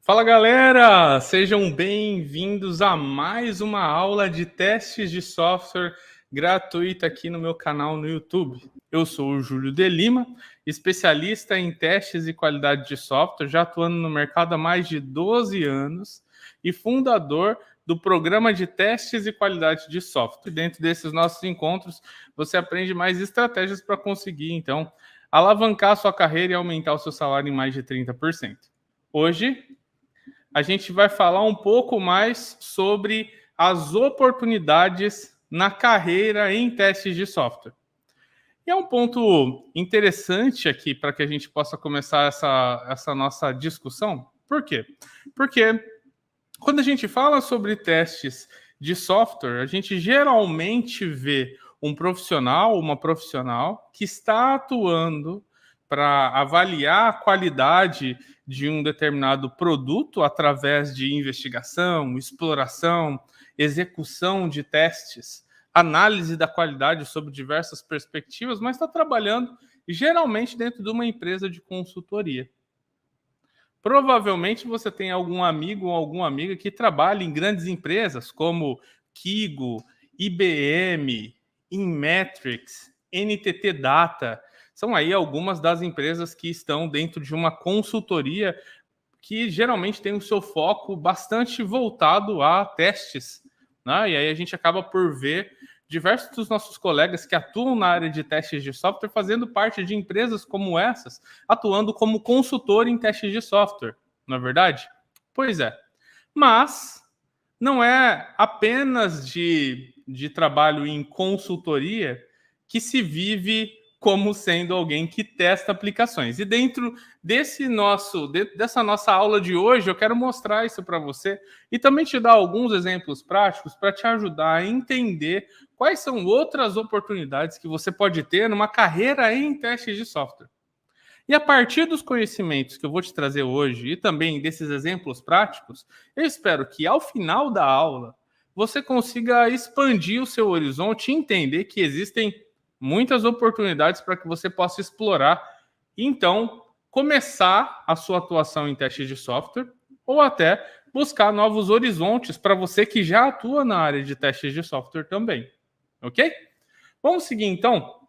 Fala galera, sejam bem-vindos a mais uma aula de testes de software gratuita aqui no meu canal no YouTube. Eu sou o Júlio de Lima, especialista em testes e qualidade de software, já atuando no mercado há mais de 12 anos e fundador do programa de testes e qualidade de software. Dentro desses nossos encontros, você aprende mais estratégias para conseguir, então, alavancar a sua carreira e aumentar o seu salário em mais de 30%. Hoje, a gente vai falar um pouco mais sobre as oportunidades na carreira em testes de software. E é um ponto interessante aqui para que a gente possa começar essa nossa discussão. Por quê? Porque quando a gente fala sobre testes de software, a gente geralmente vê um profissional, uma profissional que está atuando para avaliar a qualidade de um determinado produto através de investigação, exploração, execução de testes, análise da qualidade sob diversas perspectivas, mas está trabalhando geralmente dentro de uma empresa de consultoria. Provavelmente você tem algum amigo ou alguma amiga que trabalha em grandes empresas como Kigo, IBM, Inmetrics, NTT Data. São aí algumas das empresas que estão dentro de uma consultoria que geralmente tem o seu foco bastante voltado a testes, né? E aí a gente acaba por ver diversos dos nossos colegas que atuam na área de testes de software fazendo parte de empresas como essas, atuando como consultor em testes de software, não é verdade? Pois é. Mas não é apenas de trabalho em consultoria que se vive como sendo alguém que testa aplicações. E dentro dessa nossa aula de hoje, eu quero mostrar isso para você e também te dar alguns exemplos práticos para te ajudar a entender quais são outras oportunidades que você pode ter numa carreira em testes de software. E a partir dos conhecimentos que eu vou te trazer hoje e também desses exemplos práticos, eu espero que ao final da aula você consiga expandir o seu horizonte e entender que existem muitas oportunidades para que você possa explorar e então começar a sua atuação em testes de software ou até buscar novos horizontes para você que já atua na área de testes de software também. Ok? Vamos seguir então,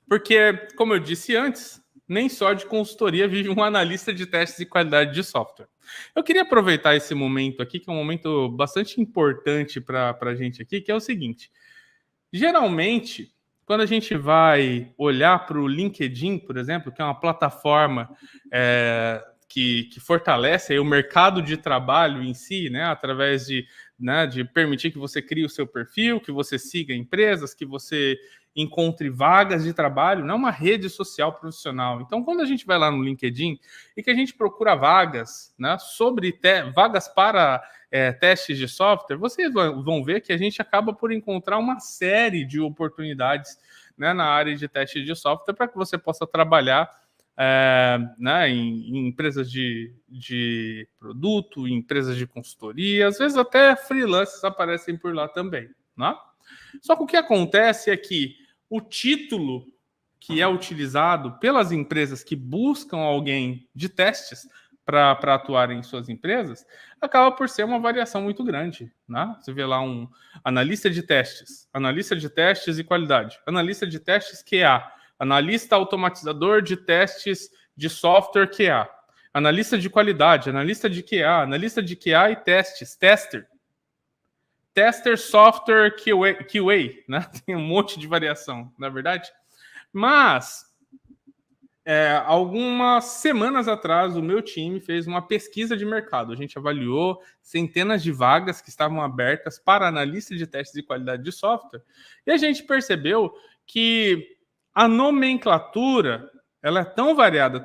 porque, como eu disse antes, nem só de consultoria vive um analista de testes de qualidade de software. Eu queria aproveitar esse momento aqui, que é um momento bastante importante para a gente aqui, que é o seguinte. Geralmente, quando a gente vai olhar para o LinkedIn, por exemplo, que é uma plataforma que fortalece aí o mercado de trabalho em si, né, através de permitir que você crie o seu perfil, que você siga empresas, que você encontre vagas de trabalho, não é uma rede social profissional. Então, quando a gente vai lá no LinkedIn e que a gente procura vagas, né, sobre vagas para testes de software, vocês vão ver que a gente acaba por encontrar uma série de oportunidades, né, na área de testes de software para que você possa trabalhar né, em empresas de produto, em empresas de consultoria, às vezes até freelancers aparecem por lá também. Né? Só que o que acontece é que o título que é utilizado pelas empresas que buscam alguém de testes para atuar em suas empresas, acaba por ser uma variação muito grande. Né? Você vê lá um analista de testes e qualidade, analista de testes QA, analista automatizador de testes de software QA, analista de qualidade, analista de QA, analista de QA e testes, tester software QA, né? Tem um monte de variação, na verdade. Mas, algumas semanas atrás, o meu time fez uma pesquisa de mercado. A gente avaliou centenas de vagas que estavam abertas para analista de testes de qualidade de software. E a gente percebeu que a nomenclatura ela é tão variada,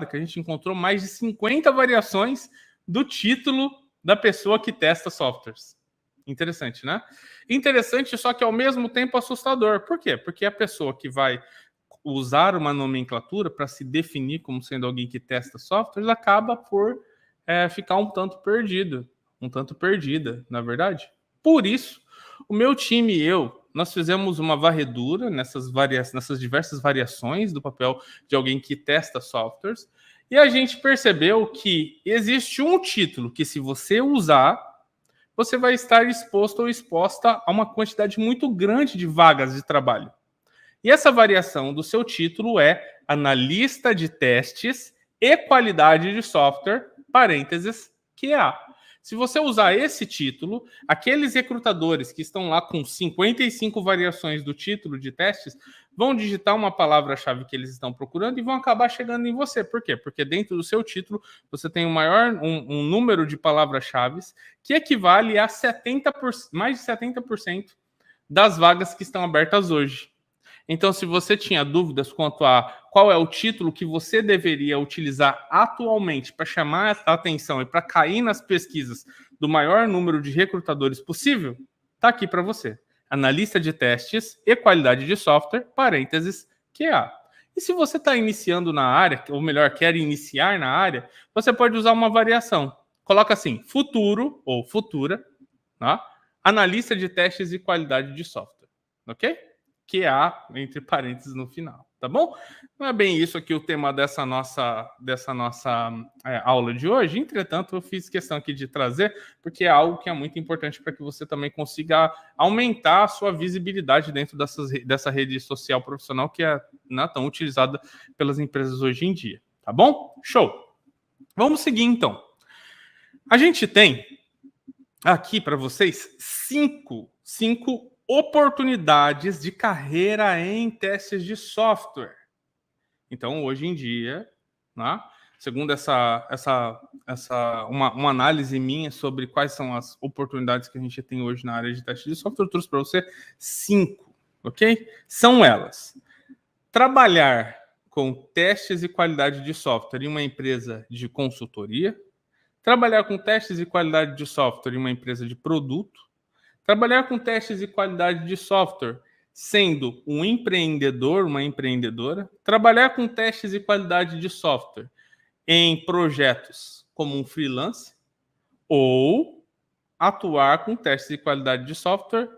que a gente encontrou mais de 50 variações do título da pessoa que testa softwares. Interessante, né? Interessante, só que ao mesmo tempo assustador. Por quê? Porque a pessoa que vai usar uma nomenclatura para se definir como sendo alguém que testa softwares acaba por ficar um tanto perdida, na verdade. Por isso, o meu time e eu, nós fizemos uma varredura nessas diversas variações do papel de alguém que testa softwares E a gente percebeu que existe um título que, se você usar, você vai estar exposto ou exposta a uma quantidade muito grande de vagas de trabalho. E essa variação do seu título é analista de testes e qualidade de software, parênteses, QA. Se você usar esse título, aqueles recrutadores que estão lá com 55 variações do título de testes vão digitar uma palavra-chave que eles estão procurando e vão acabar chegando em você. Por quê? Porque dentro do seu título você tem um número de palavras-chave que equivale a mais de 70% das vagas que estão abertas hoje. Então, se você tinha dúvidas quanto a qual é o título que você deveria utilizar atualmente para chamar a atenção e para cair nas pesquisas do maior número de recrutadores possível, está aqui para você. Analista de testes e qualidade de software, parênteses, QA. E se você está iniciando na área, ou melhor, quer iniciar na área, você pode usar uma variação. Coloca assim, futuro ou futura, tá? Analista de testes e qualidade de software, ok? QA, entre parênteses, no final, tá bom? Não é bem isso aqui o tema dessa nossa aula de hoje, entretanto, eu fiz questão aqui de trazer, porque é algo que é muito importante para que você também consiga aumentar a sua visibilidade dentro dessa rede social profissional que é tão utilizada pelas empresas hoje em dia, tá bom? Show! Vamos seguir, então. A gente tem aqui para vocês cinco oportunidades de carreira em testes de software. Então, hoje em dia, né, segundo uma análise minha sobre quais são as oportunidades que a gente tem hoje na área de testes de software, eu trouxe para você 5, ok? São elas: trabalhar com testes e qualidade de software em uma empresa de consultoria, trabalhar com testes e qualidade de software em uma empresa de produto, trabalhar com testes e qualidade de software sendo um empreendedor, uma empreendedora, trabalhar com testes e qualidade de software em projetos como um freelance, ou atuar com testes de qualidade de software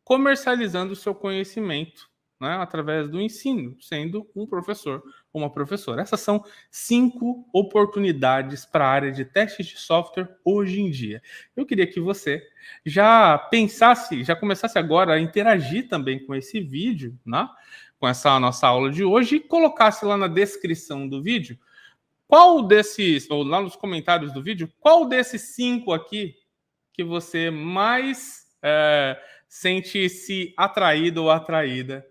comercializando o seu conhecimento, né, através do ensino, sendo um professor ou uma professora. Essas são 5 oportunidades para a área de testes de software hoje em dia. Eu queria que você já começasse agora a interagir também com esse vídeo, né, com essa nossa aula de hoje, e colocasse lá na descrição do vídeo qual desses, ou lá nos comentários do vídeo, qual desses 5 aqui que você mais sente-se atraído ou atraída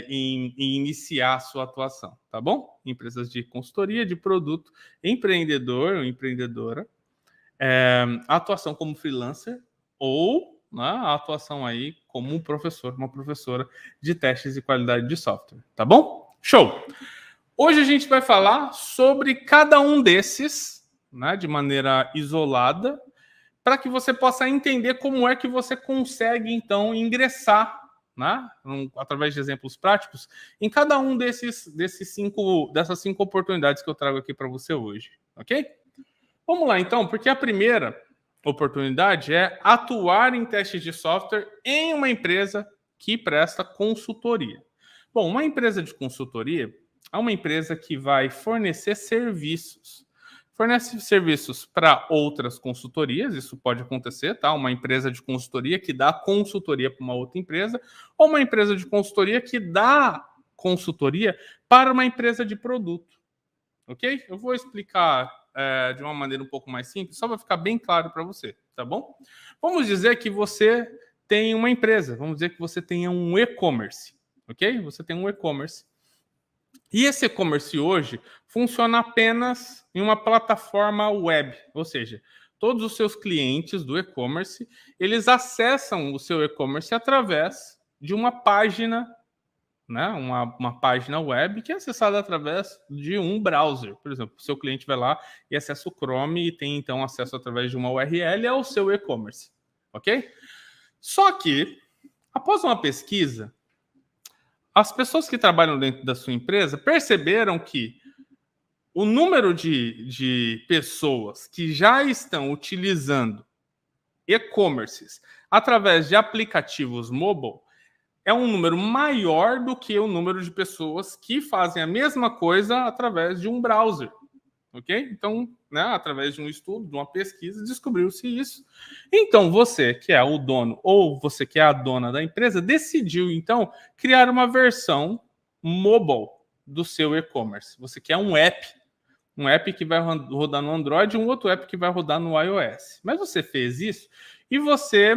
em iniciar a sua atuação, tá bom? Empresas de consultoria, de produto, empreendedor ou empreendedora, atuação como freelancer ou, né, a atuação aí como um professor, uma professora de testes e qualidade de software, tá bom? Show! Hoje a gente vai falar sobre cada um desses, né, de maneira isolada, para que você possa entender como é que você consegue, então, ingressar, né, através de exemplos práticos, em cada um dessas 5 oportunidades que eu trago aqui para você hoje, ok? Vamos lá, então, porque a primeira oportunidade é atuar em testes de software em uma empresa que presta consultoria. Bom, uma empresa de consultoria é uma empresa que vai fornecer serviços. Fornece serviços para outras consultorias, isso pode acontecer, tá? Uma empresa de consultoria que dá consultoria para uma outra empresa, ou uma empresa de consultoria que dá consultoria para uma empresa de produto, ok? Eu vou explicar de uma maneira um pouco mais simples, só para ficar bem claro para você, tá bom? Vamos dizer que você tem uma empresa, vamos dizer que você tenha um e-commerce, ok? Você tem um e-commerce. E esse e-commerce hoje funciona apenas em uma plataforma web, ou seja, todos os seus clientes do e-commerce, eles acessam o seu e-commerce através de uma página, né, uma página web que é acessada através de um browser. Por exemplo, o seu cliente vai lá e acessa o Chrome e tem, então, acesso através de uma URL ao seu e-commerce, ok? Só que, após uma pesquisa, as pessoas que trabalham dentro da sua empresa perceberam que o número de pessoas que já estão utilizando e-commerces através de aplicativos mobile é um número maior do que o número de pessoas que fazem a mesma coisa através de um browser. ok? Então, né, através de um estudo, de uma pesquisa, descobriu-se isso. Então, você que é o dono ou você que é a dona da empresa, decidiu, então, criar uma versão mobile do seu e-commerce. Você quer um app que vai rodar no Android e um outro app que vai rodar no iOS. Mas você fez isso e você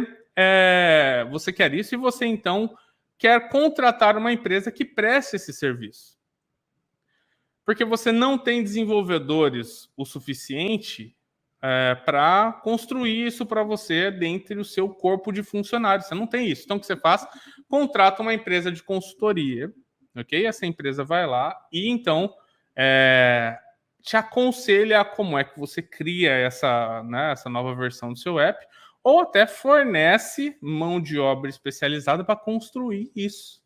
quer isso e você, então, quer contratar uma empresa que preste esse serviço. Porque você não tem desenvolvedores o suficiente para construir isso para você dentro do seu corpo de funcionários. Você não tem isso. Então, o que você faz? Contrata uma empresa de consultoria, ok? Essa empresa vai lá e, então, te aconselha como é que você cria essa nova versão do seu app, ou até fornece mão de obra especializada para construir isso.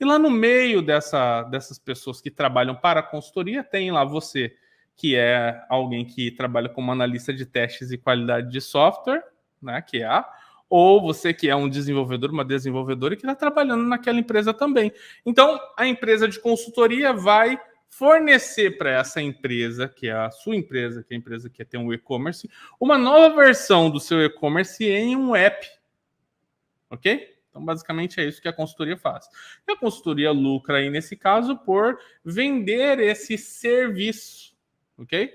E lá no meio dessas pessoas que trabalham para a consultoria, tem lá você, que é alguém que trabalha como analista de testes e qualidade de software, né, QA, ou você que é um desenvolvedor, uma desenvolvedora que está trabalhando naquela empresa também. Então, a empresa de consultoria vai fornecer para essa empresa, que é a sua empresa, que é a empresa que tem um e-commerce, uma nova versão do seu e-commerce em um app, ok? Então, basicamente, é isso que a consultoria faz. E a consultoria lucra aí, nesse caso, por vender esse serviço, ok?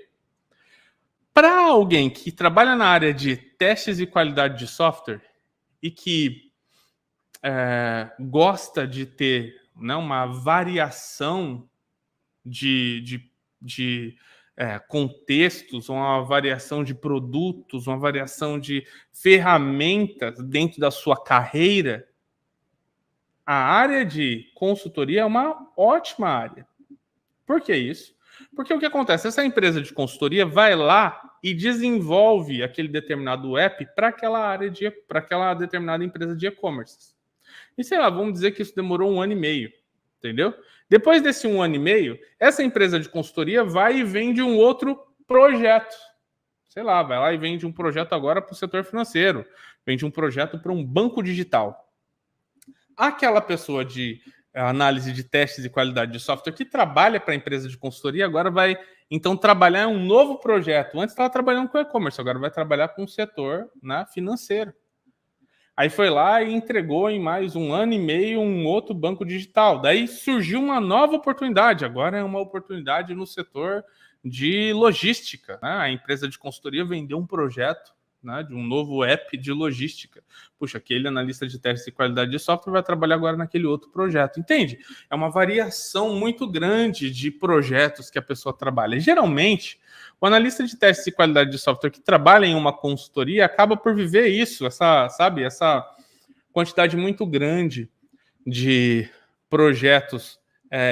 Para alguém que trabalha na área de testes e qualidade de software e que gosta de ter, né, uma variação de contextos, uma variação de produtos, uma variação de ferramentas dentro da sua carreira, a área de consultoria é uma ótima área. Por que isso? Porque o que acontece? Essa empresa de consultoria vai lá e desenvolve aquele determinado app para aquela determinada empresa de e-commerce. E sei lá, vamos dizer que isso demorou 1 ano e meio, entendeu? Depois desse 1 ano e meio, essa empresa de consultoria vai e vende um outro projeto. Sei lá, vai lá e vende um projeto agora para o setor financeiro, vende um projeto para um banco digital. Aquela pessoa de análise de testes e qualidade de software que trabalha para a empresa de consultoria agora vai, então, trabalhar em um novo projeto. Antes estava trabalhando com e-commerce, agora vai trabalhar com o setor, né, financeiro. Aí foi lá e entregou em mais 1 ano e meio um outro banco digital. Daí surgiu uma nova oportunidade. Agora é uma oportunidade no setor de logística, né? A empresa de consultoria vendeu um projeto, né, de um novo app de logística. Puxa, aquele analista de testes e qualidade de software vai trabalhar agora naquele outro projeto. Entende? É uma variação muito grande de projetos que a pessoa trabalha. E, geralmente, o analista de testes e qualidade de software que trabalha em uma consultoria acaba por viver isso, essa quantidade muito grande de projetos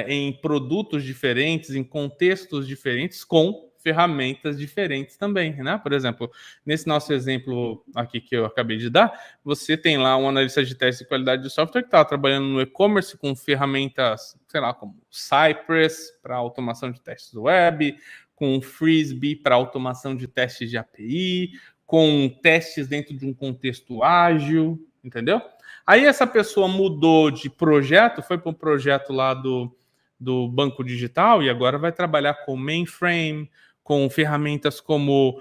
em produtos diferentes, em contextos diferentes, com ferramentas diferentes também, né? Por exemplo, nesse nosso exemplo aqui que eu acabei de dar, você tem lá um analista de teste de qualidade de software que está trabalhando no e-commerce com ferramentas, sei lá, como Cypress para automação de testes web, com Frisbee para automação de testes de API, com testes dentro de um contexto ágil, entendeu? Aí essa pessoa mudou de projeto, foi para um projeto lá do banco digital e agora vai trabalhar com mainframe, com ferramentas como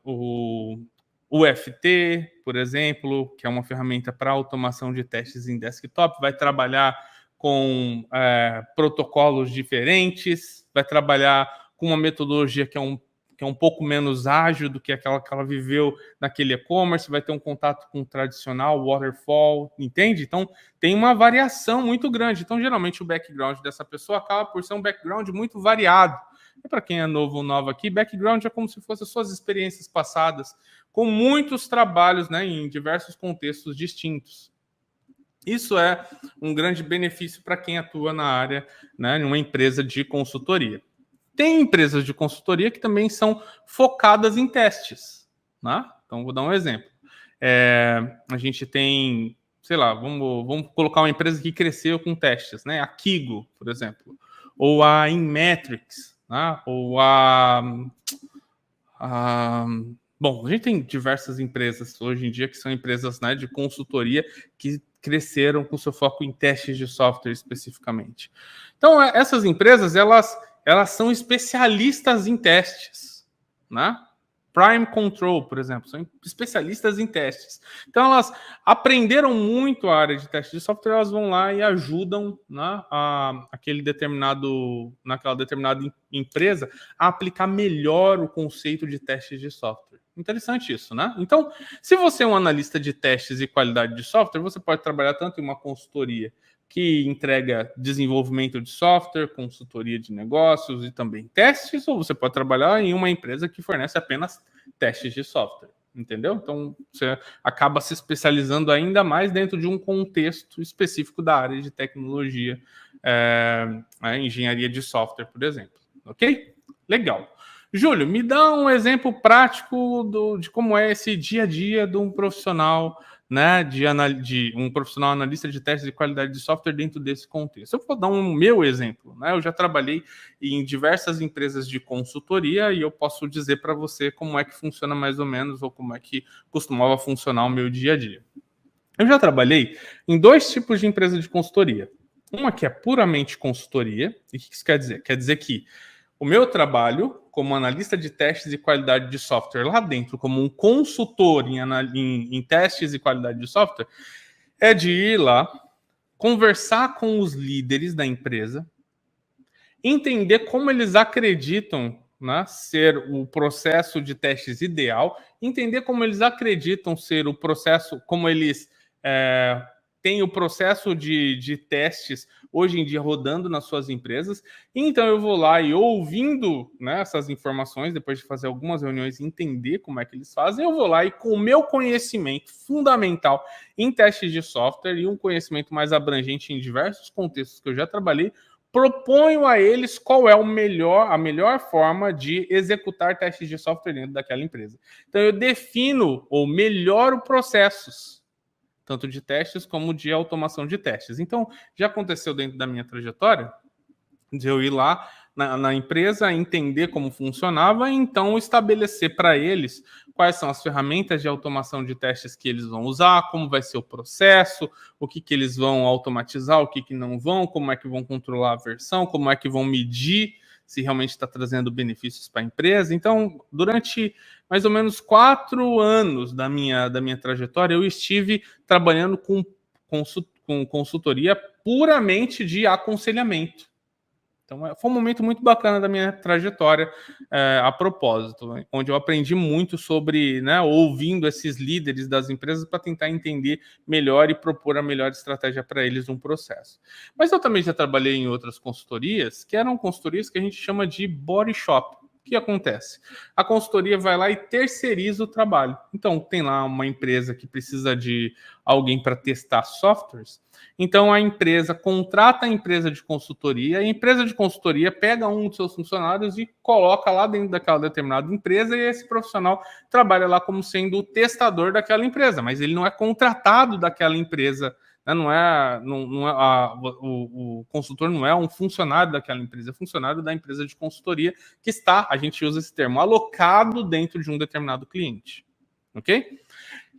o UFT, por exemplo, que é uma ferramenta para automação de testes em desktop, vai trabalhar com protocolos diferentes, vai trabalhar com uma metodologia que é um pouco menos ágil do que aquela que ela viveu naquele e-commerce, vai ter um contato com o tradicional waterfall, entende? Então, tem uma variação muito grande. Então, geralmente, o background dessa pessoa acaba por ser um background muito variado. E para quem é novo ou nova aqui, background é como se fossem suas experiências passadas, com muitos trabalhos, né, em diversos contextos distintos. Isso é um grande benefício para quem atua na área, né, em uma empresa de consultoria. Tem empresas de consultoria que também são focadas em testes, né? Então, vou dar um exemplo. A gente tem, sei lá, vamos colocar uma empresa que cresceu com testes, né? A Kigo, por exemplo, ou a Inmetrics, né? Ou bom, a gente tem diversas empresas hoje em dia que são empresas, né, de consultoria que cresceram com seu foco em testes de software especificamente. Então, essas empresas, elas elas são especialistas em testes, né? Prime Control, por exemplo, são especialistas em testes. Então, elas aprenderam muito a área de teste de software, elas vão lá e ajudam, né, naquela determinada empresa a aplicar melhor o conceito de testes de software. Interessante isso, né? Então, se você é um analista de testes e qualidade de software, você pode trabalhar tanto em uma consultoria que entrega desenvolvimento de software, consultoria de negócios e também testes, ou você pode trabalhar em uma empresa que fornece apenas testes de software, entendeu? Então, você acaba se especializando ainda mais dentro de um contexto específico da área de tecnologia, a engenharia de software, por exemplo. Ok? Legal. Júlio, me dá um exemplo prático de como é esse dia a dia de um profissional, né, de um profissional analista de testes de qualidade de software dentro desse contexto. Eu vou dar um meu exemplo, né? Eu já trabalhei em diversas empresas de consultoria e eu posso dizer para você como é que funciona mais ou menos ou como é que costumava funcionar o meu dia a dia. Eu já trabalhei em dois tipos de empresa de consultoria. Uma que é puramente consultoria. E o que isso quer dizer? Quer dizer que o meu trabalho como analista de testes e qualidade de software lá dentro, como um consultor em testes e qualidade de software, é de ir lá, conversar com os líderes da empresa, entender como eles acreditam, né, ser o processo de testes ideal, entender como eles acreditam ser o processo, como eles têm o processo de testes hoje em dia rodando nas suas empresas. Então eu vou lá e ouvindo, né, essas informações, depois de fazer algumas reuniões e entender como é que eles fazem, eu vou lá e com o meu conhecimento fundamental em testes de software e um conhecimento mais abrangente em diversos contextos que eu já trabalhei, proponho a eles qual é a melhor forma de executar testes de software dentro daquela empresa. Então eu defino ou melhoro processos, tanto de testes como de automação de testes. Então, já aconteceu dentro da minha trajetória de eu ir lá na empresa, entender como funcionava e então estabelecer para eles quais são as ferramentas de automação de testes que eles vão usar, como vai ser o processo, o que eles vão automatizar, o que não vão, como é que vão controlar a versão, como é que vão medir se realmente está trazendo benefícios para a empresa. Então, durante mais ou menos 4 anos da minha trajetória, eu estive trabalhando com consultoria puramente de aconselhamento. Então, foi um momento muito bacana da minha trajetória, a propósito, né, onde eu aprendi muito sobre, né, ouvindo esses líderes das empresas para tentar entender melhor e propor a melhor estratégia para eles no processo. Mas eu também já trabalhei em outras consultorias, que eram consultorias que a gente chama de body shop. O que acontece? A consultoria vai lá e terceiriza o trabalho. Então, tem lá uma empresa que precisa de alguém para testar softwares. Então, a empresa contrata a empresa de consultoria, a empresa de consultoria pega um dos seus funcionários e coloca lá dentro daquela determinada empresa, e esse profissional trabalha lá como sendo o testador daquela empresa, mas ele não é contratado daquela empresa, né? O consultor não é um funcionário daquela empresa, é funcionário da empresa de consultoria que está, a gente usa esse termo, alocado dentro de um determinado cliente. Ok?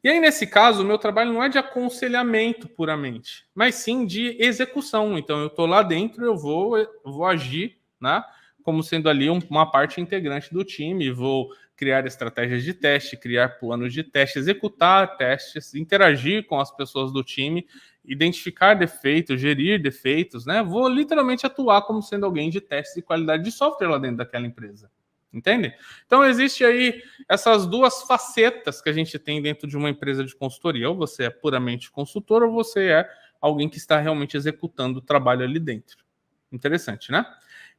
E aí, nesse caso, o meu trabalho não é de aconselhamento puramente, mas sim de execução. Então, eu estou lá dentro, eu vou agir, né, como sendo ali uma parte integrante do time, vou criar estratégias de teste, criar planos de teste, executar testes, interagir com as pessoas do time, identificar defeitos, gerir defeitos, né? Vou literalmente atuar como sendo alguém de testes de qualidade de software lá dentro daquela empresa. Entende? Então, existe aí essas duas facetas que a gente tem dentro de uma empresa de consultoria. Ou você é puramente consultor, ou você é alguém que está realmente executando o trabalho ali dentro. Interessante, né?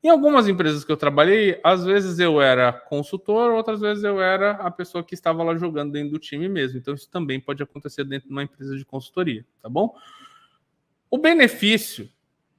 Em algumas empresas que eu trabalhei, às vezes eu era consultor, outras vezes eu era a pessoa que estava lá jogando dentro do time mesmo. Então, isso também pode acontecer dentro de uma empresa de consultoria, tá bom? O benefício,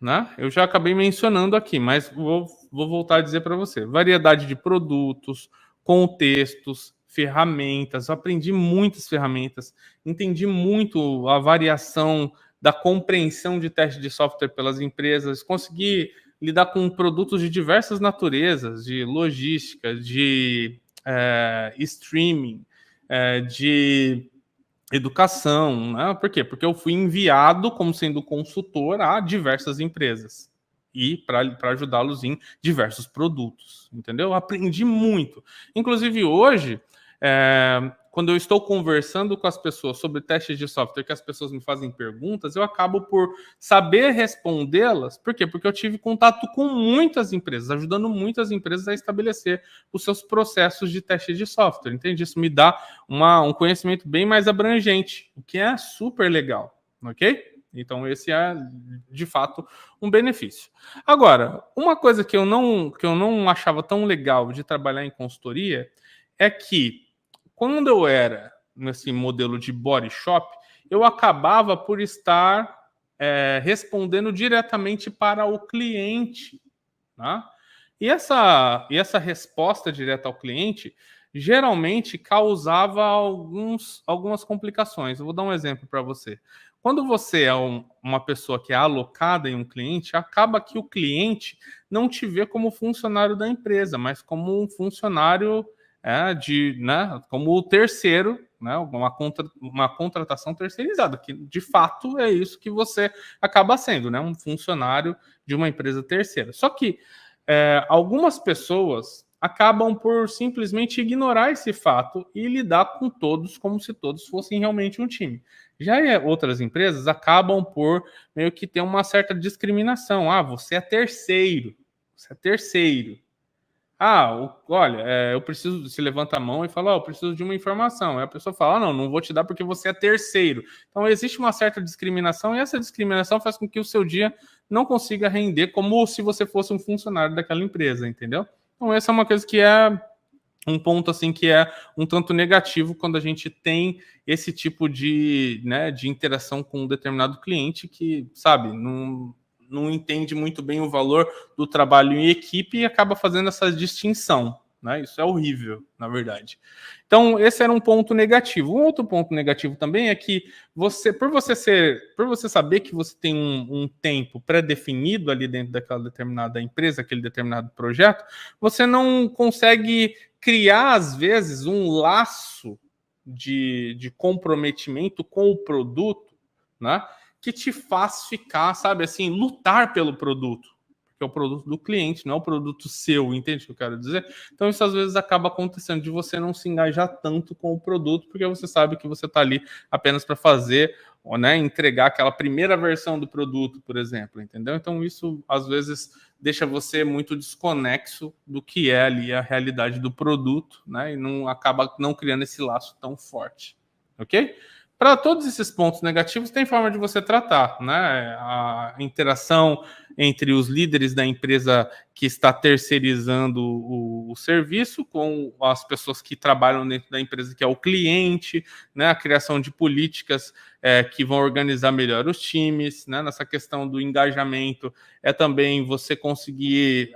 né? Eu já acabei mencionando aqui, mas vou voltar a dizer para você. Variedade de produtos, contextos, ferramentas. Eu aprendi muitas ferramentas, entendi muito a variação da compreensão de teste de software pelas empresas, consegui lidar com produtos de diversas naturezas, de logística, de streaming, de educação, né? Por quê? Porque eu fui enviado como sendo consultor a diversas empresas. e para ajudá-los em diversos produtos, entendeu? Aprendi muito. Inclusive, hoje, quando eu estou conversando com as pessoas sobre testes de software, que as pessoas me fazem perguntas, eu acabo por saber respondê-las. Por quê? Porque eu tive contato com muitas empresas, ajudando muitas empresas a estabelecer os seus processos de teste de software, entende? Isso me dá um conhecimento bem mais abrangente, o que é super legal, ok? Então, esse é, de fato, um benefício. Agora, uma coisa que eu não achava tão legal de trabalhar em consultoria é que, quando eu era nesse modelo de body shop, eu acabava por estar respondendo diretamente para o cliente. Tá? E essa resposta direta ao cliente geralmente causava algumas complicações. Eu vou dar um exemplo para você. Quando você é uma pessoa que é alocada em um cliente, acaba que o cliente não te vê como funcionário da empresa, mas como um funcionário né, como terceiro, né, uma contratação terceirizada, que de fato é isso que você acaba sendo, né, um funcionário de uma empresa terceira. Só que algumas pessoas acabam por simplesmente ignorar esse fato e lidar com todos como se todos fossem realmente um time. Já outras empresas acabam por meio que ter uma certa discriminação. Ah, você é terceiro. Você é terceiro. Olha, eu preciso. Se levanta a mão e fala, eu preciso de uma informação. Aí a pessoa fala, não vou te dar porque você é terceiro. Então, existe uma certa discriminação e essa discriminação faz com que o seu dia não consiga render como se você fosse um funcionário daquela empresa, entendeu? Então, essa é uma coisa que é um ponto assim que é um tanto negativo quando a gente tem esse tipo de, né, de interação com um determinado cliente que, sabe, não entende muito bem o valor do trabalho em equipe e acaba fazendo essa distinção. Né? Isso é horrível, na verdade. Então, esse era um ponto negativo. Um outro ponto negativo também é que por você saber que você tem um tempo pré-definido ali dentro daquela determinada empresa, aquele determinado projeto, você não consegue criar, às vezes, um laço de comprometimento com o produto, né? Que te faz ficar, sabe, assim, lutar pelo produto, porque é o produto do cliente, não é o produto seu, entende o que eu quero dizer? Então isso às vezes acaba acontecendo de você não se engajar tanto com o produto, porque você sabe que você está ali apenas para fazer, né, entregar aquela primeira versão do produto, por exemplo, entendeu? Então isso às vezes deixa você muito desconexo do que é ali a realidade do produto, né, e não acaba não criando esse laço tão forte, ok? Para todos esses pontos negativos, tem forma de você tratar, né? A interação entre os líderes da empresa que está terceirizando o serviço com as pessoas que trabalham dentro da empresa, que é o cliente, né? A criação de políticas que vão organizar melhor os times, né? Nessa questão do engajamento, também você conseguir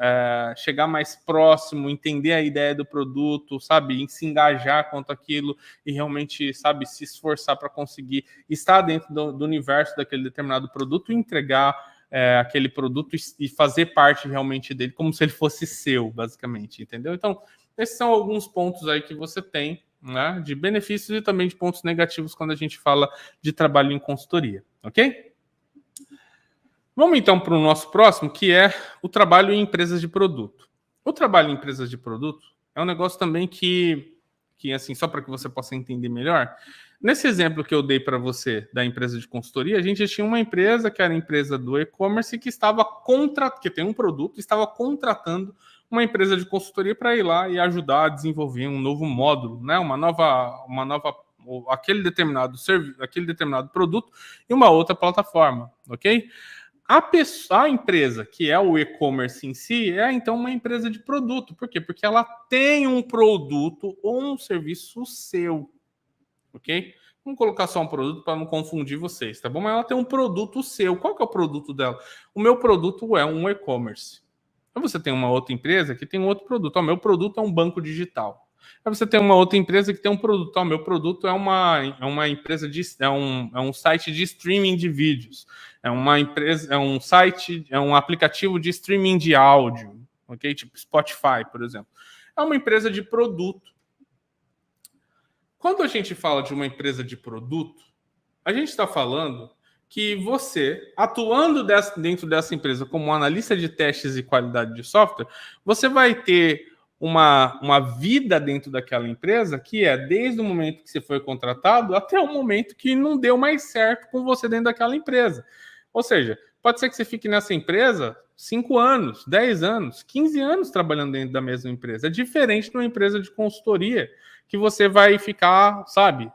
chegar mais próximo, entender a ideia do produto, sabe? Se engajar quanto aquilo e realmente, sabe, se esforçar para conseguir estar dentro do universo daquele determinado produto e entregar aquele produto e fazer parte realmente dele, como se ele fosse seu, basicamente, entendeu? Então, esses são alguns pontos aí que você tem, né, de benefícios e também de pontos negativos quando a gente fala de trabalho em consultoria, ok? Vamos então para o nosso próximo, que é o trabalho em empresas de produto. O trabalho em empresas de produto é um negócio também que assim, só para que você possa entender melhor, nesse exemplo que eu dei para você da empresa de consultoria, a gente tinha uma empresa que era a empresa do e-commerce que que tem um produto, estava contratando uma empresa de consultoria para ir lá e ajudar a desenvolver um novo módulo, né? Uma nova aquele determinado produto e uma outra plataforma, ok? A empresa, que é o e-commerce em si, é então uma empresa de produto. Por quê? Porque ela tem um produto ou um serviço seu, ok? Vamos colocar só um produto para não confundir vocês, tá bom? Mas ela tem um produto seu. Qual que é o produto dela? O meu produto é um e-commerce. Aí você tem uma outra empresa que tem um outro produto. O meu produto é um banco digital. Aí você tem uma outra empresa que tem um produto. O meu produto é uma empresa é um site de streaming de vídeos. É uma empresa, é um site, é um aplicativo de streaming de áudio, ok? Tipo Spotify, por exemplo. É uma empresa de produto. Quando a gente fala de uma empresa de produto, a gente está falando que você, atuando dentro dessa empresa como analista de testes e qualidade de software, você vai ter uma vida dentro daquela empresa que é desde o momento que você foi contratado até o momento que não deu mais certo com você dentro daquela empresa. Ou seja, pode ser que você fique nessa empresa 5 anos, 10 anos, 15 anos trabalhando dentro da mesma empresa. É diferente de uma empresa de consultoria que você vai ficar, sabe,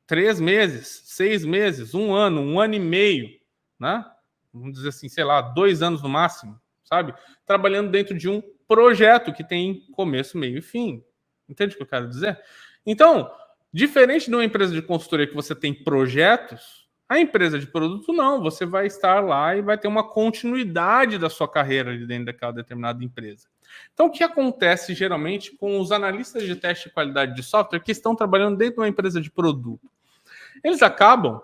3 meses, 6 meses, 1 ano e meio, né? Vamos dizer assim, sei lá, 2 anos no máximo, sabe? Trabalhando dentro de um projeto que tem começo, meio e fim. Entende o que eu quero dizer? Então, diferente de uma empresa de consultoria que você tem projetos, a empresa de produto não. Você vai estar lá e vai ter uma continuidade da sua carreira ali dentro daquela determinada empresa. Então, o que acontece geralmente com os analistas de teste de qualidade de software que estão trabalhando dentro de uma empresa de produto? Eles acabam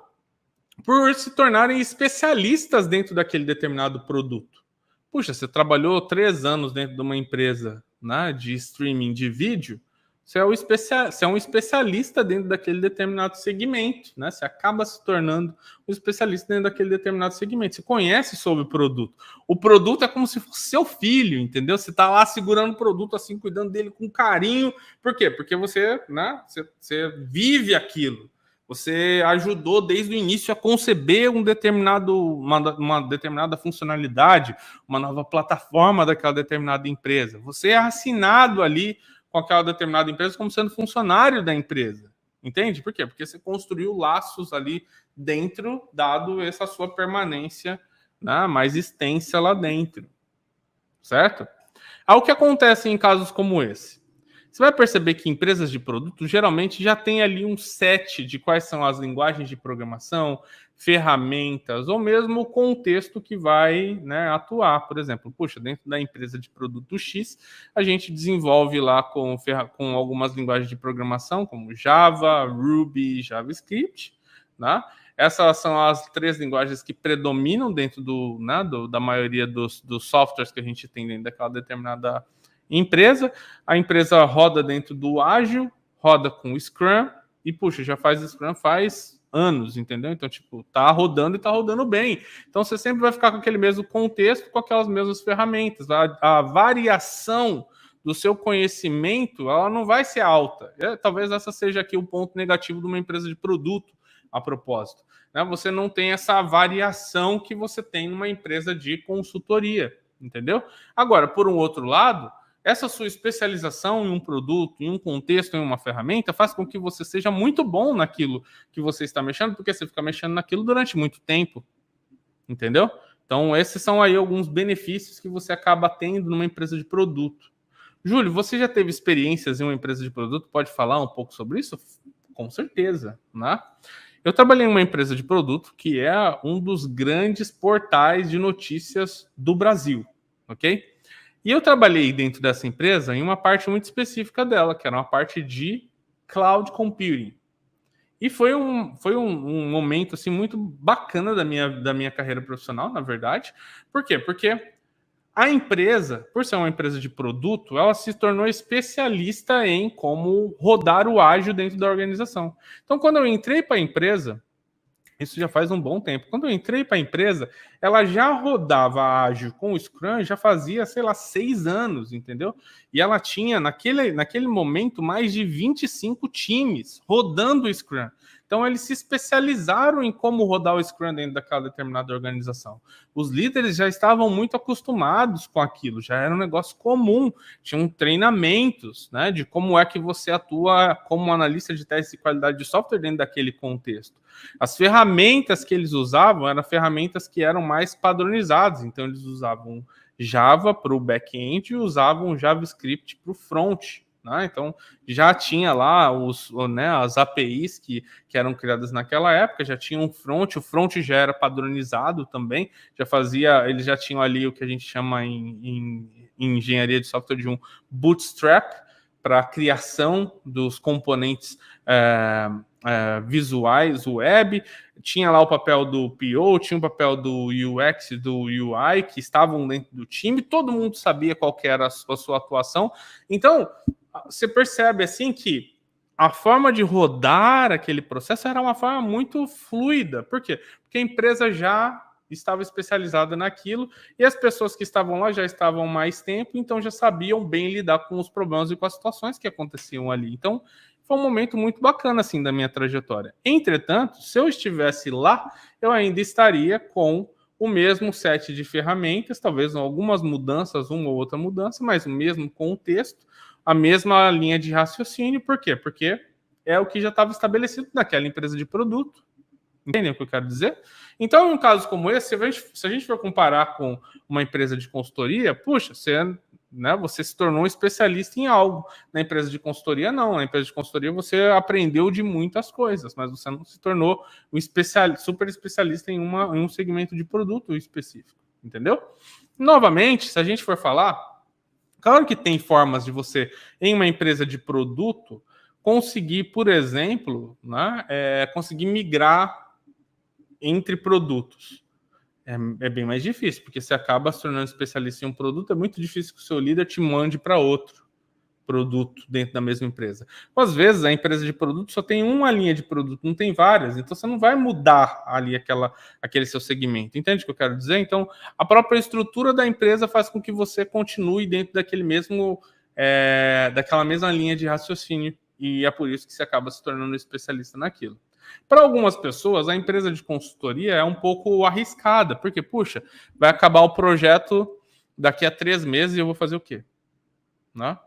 por se tornarem especialistas dentro daquele determinado produto. Puxa, você trabalhou 3 anos dentro de uma empresa, né, de streaming de vídeo, você é um especialista dentro daquele determinado segmento, né? Você acaba se tornando um especialista dentro daquele determinado segmento. Você conhece sobre o produto. O produto é como se fosse seu filho, entendeu? Você está lá segurando o produto, assim, cuidando dele com carinho. Por quê? Porque você, né, você vive aquilo. Você ajudou desde o início a conceber uma determinada funcionalidade, uma nova plataforma daquela determinada empresa. Você é assinado ali com aquela determinada empresa como sendo funcionário da empresa. Entende? Por quê? Porque você construiu laços ali dentro, dado essa sua permanência, né, mais extensa lá dentro. Certo? Aí o que acontece em casos como esse? Você vai perceber que empresas de produto geralmente já tem ali um set de quais são as linguagens de programação, ferramentas ou mesmo o contexto que vai, né, atuar. Por exemplo, puxa, dentro da empresa de produto X, a gente desenvolve lá com algumas linguagens de programação, como Java, Ruby, JavaScript, né? Essas são as 3 linguagens que predominam dentro da maioria dos softwares que a gente tem dentro daquela determinada empresa. A empresa roda dentro do ágil, roda com o Scrum e, puxa, já faz Scrum faz anos, entendeu? Então, tipo, tá rodando e tá rodando bem. Então, você sempre vai ficar com aquele mesmo contexto, com aquelas mesmas ferramentas. A variação do seu conhecimento, ela não vai ser alta. Talvez essa seja aqui o ponto negativo de uma empresa de produto, a propósito. Né? Você não tem essa variação que você tem numa empresa de consultoria, entendeu? Agora, por um outro lado, essa sua especialização em um produto, em um contexto, em uma ferramenta, faz com que você seja muito bom naquilo que você está mexendo, porque você fica mexendo naquilo durante muito tempo, entendeu? Então, esses são aí alguns benefícios que você acaba tendo numa empresa de produto. Júlio, você já teve experiências em uma empresa de produto? Pode falar um pouco sobre isso? Com certeza, né? Eu trabalhei em uma empresa de produto que é um dos grandes portais de notícias do Brasil, ok? E eu trabalhei dentro dessa empresa em uma parte muito específica dela, que era uma parte de cloud computing. E foi um momento assim, muito bacana da minha carreira profissional, na verdade. Por quê? Porque a empresa, por ser uma empresa de produto, ela se tornou especialista em como rodar o ágil dentro da organização. Então, quando eu entrei para a empresa, isso já faz um bom tempo. Quando eu entrei para a empresa, ela já rodava ágil com o Scrum, já fazia, sei lá, 6 anos, entendeu? E ela tinha, naquele momento, mais de 25 times rodando o Scrum. Então, eles se especializaram em como rodar o Scrum dentro daquela determinada organização. Os líderes já estavam muito acostumados com aquilo, já era um negócio comum. Tinham treinamentos, né, de como é que você atua como analista de teste de qualidade de software dentro daquele contexto. As ferramentas que eles usavam eram ferramentas que eram mais padronizadas, então eles usavam Java para o back-end e usavam JavaScript para o front. Né? Então já tinha lá as APIs que eram criadas naquela época, já tinha um front, o front já era padronizado também, eles já tinham ali o que a gente chama em engenharia de software de um bootstrap para a criação dos componentes visuais web, tinha lá o papel do PO, tinha o papel do UX e do UI, que estavam dentro do time, todo mundo sabia qual que era a sua atuação. Então, você percebe assim que a forma de rodar aquele processo era uma forma muito fluida. Por quê? Porque a empresa já estava especializada naquilo e as pessoas que estavam lá já estavam mais tempo, então já sabiam bem lidar com os problemas e com as situações que aconteciam ali. Então, foi um momento muito bacana assim da minha trajetória. Entretanto, se eu estivesse lá, eu ainda estaria com o mesmo set de ferramentas, talvez algumas mudanças, uma ou outra mudança, mas o mesmo contexto, a mesma linha de raciocínio. Por quê? Porque é o que já estava estabelecido naquela empresa de produto. Entendem o que eu quero dizer? Então, em um caso como esse, se a gente for comparar com uma empresa de consultoria, puxa, você se tornou um especialista em algo. Na empresa de consultoria, não. Na empresa de consultoria, você aprendeu de muitas coisas, mas você não se tornou um super especialista em um segmento de produto específico. Entendeu? Novamente, se a gente for falar, claro que tem formas de você, em uma empresa de produto, conseguir, por exemplo, conseguir migrar entre produtos. É bem mais difícil, porque você acaba se tornando especialista em um produto, é muito difícil que o seu líder te mande para outro produto dentro da mesma empresa. Às vezes, a empresa de produto só tem uma linha de produto, não tem várias, então você não vai mudar ali aquele seu segmento. Entende o que eu quero dizer? Então, a própria estrutura da empresa faz com que você continue dentro daquela mesma linha de raciocínio, e é por isso que você acaba se tornando especialista naquilo. Para algumas pessoas, a empresa de consultoria é um pouco arriscada, porque, puxa, vai acabar o projeto daqui a 3 meses e eu vou fazer o quê? Né?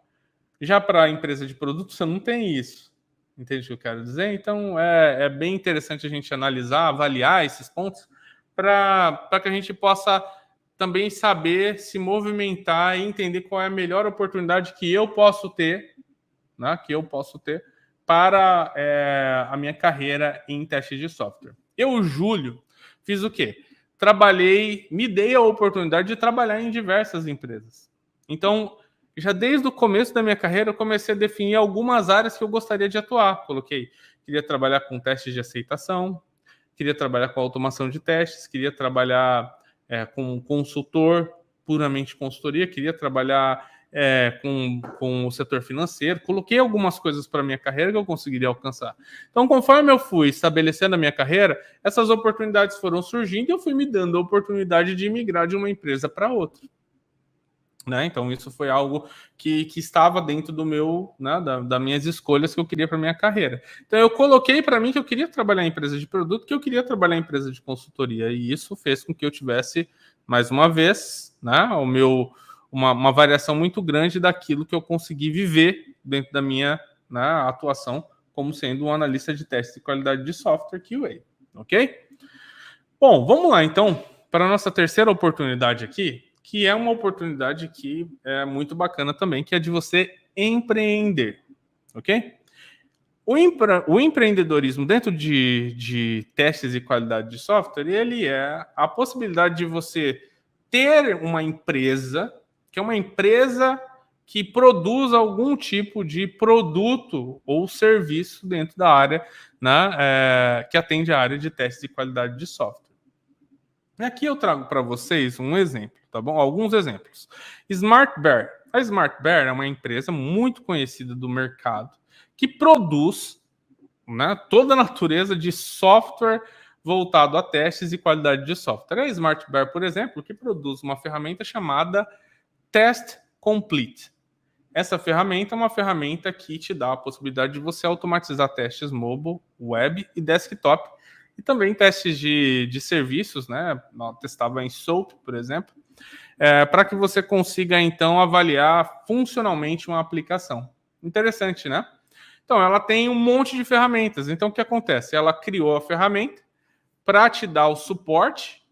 Já para a empresa de produto, você não tem isso. Entende o que eu quero dizer? Então, é bem interessante a gente analisar, avaliar esses pontos, para que a gente possa também saber se movimentar e entender qual é a melhor oportunidade que eu posso ter, né, para a minha carreira em testes de software. Eu, Júlio, fiz o quê? Me dei a oportunidade de trabalhar em diversas empresas. Então, já desde o começo da minha carreira, eu comecei a definir algumas áreas que eu gostaria de atuar. Queria trabalhar com testes de aceitação, queria trabalhar com automação de testes, queria trabalhar com consultor, puramente consultoria, queria trabalhar com o setor financeiro. Coloquei algumas coisas para a minha carreira que eu conseguiria alcançar. Então, conforme eu fui estabelecendo a minha carreira, essas oportunidades foram surgindo e eu fui me dando a oportunidade de migrar de uma empresa para outra. Né? Então, isso foi algo que estava dentro das minhas escolhas que eu queria para minha carreira. Então, eu coloquei para mim que eu queria trabalhar em empresa de produto, que eu queria trabalhar em empresa de consultoria. E isso fez com que eu tivesse, mais uma vez, uma variação muito grande daquilo que eu consegui viver dentro da minha atuação como sendo um analista de teste de qualidade de software QA. Ok? Bom, vamos lá, então, para a nossa terceira oportunidade aqui, que é uma oportunidade que é muito bacana também, que é de você empreender, ok? O empreendedorismo dentro de testes e qualidade de software, ele é a possibilidade de você ter uma empresa, que é uma empresa que produz algum tipo de produto ou serviço dentro da área, que atende a área de testes e qualidade de software. Aqui eu trago para vocês um exemplo, tá bom? Alguns exemplos. Smart Bear. A Smart Bear é uma empresa muito conhecida do mercado que produz toda a natureza de software voltado a testes e qualidade de software. A Smart Bear, por exemplo, que produz uma ferramenta chamada Test Complete. Essa ferramenta é uma ferramenta que te dá a possibilidade de você automatizar testes mobile, web e desktop, e também testes de serviços, né? Eu testava em SOAP, por exemplo, para que você consiga, então, avaliar funcionalmente uma aplicação. Interessante, né? Então, ela tem um monte de ferramentas. Então, o que acontece? Ela criou a ferramenta para te dar o suporte,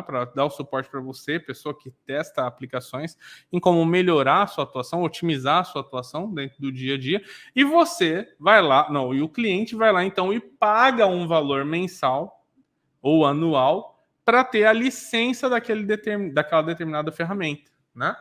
para dar o suporte para você, pessoa que testa aplicações, em como melhorar a sua atuação, otimizar a sua atuação dentro do dia a dia, e você vai lá, e o cliente vai lá então e paga um valor mensal ou anual para ter a licença daquela determinada ferramenta, né?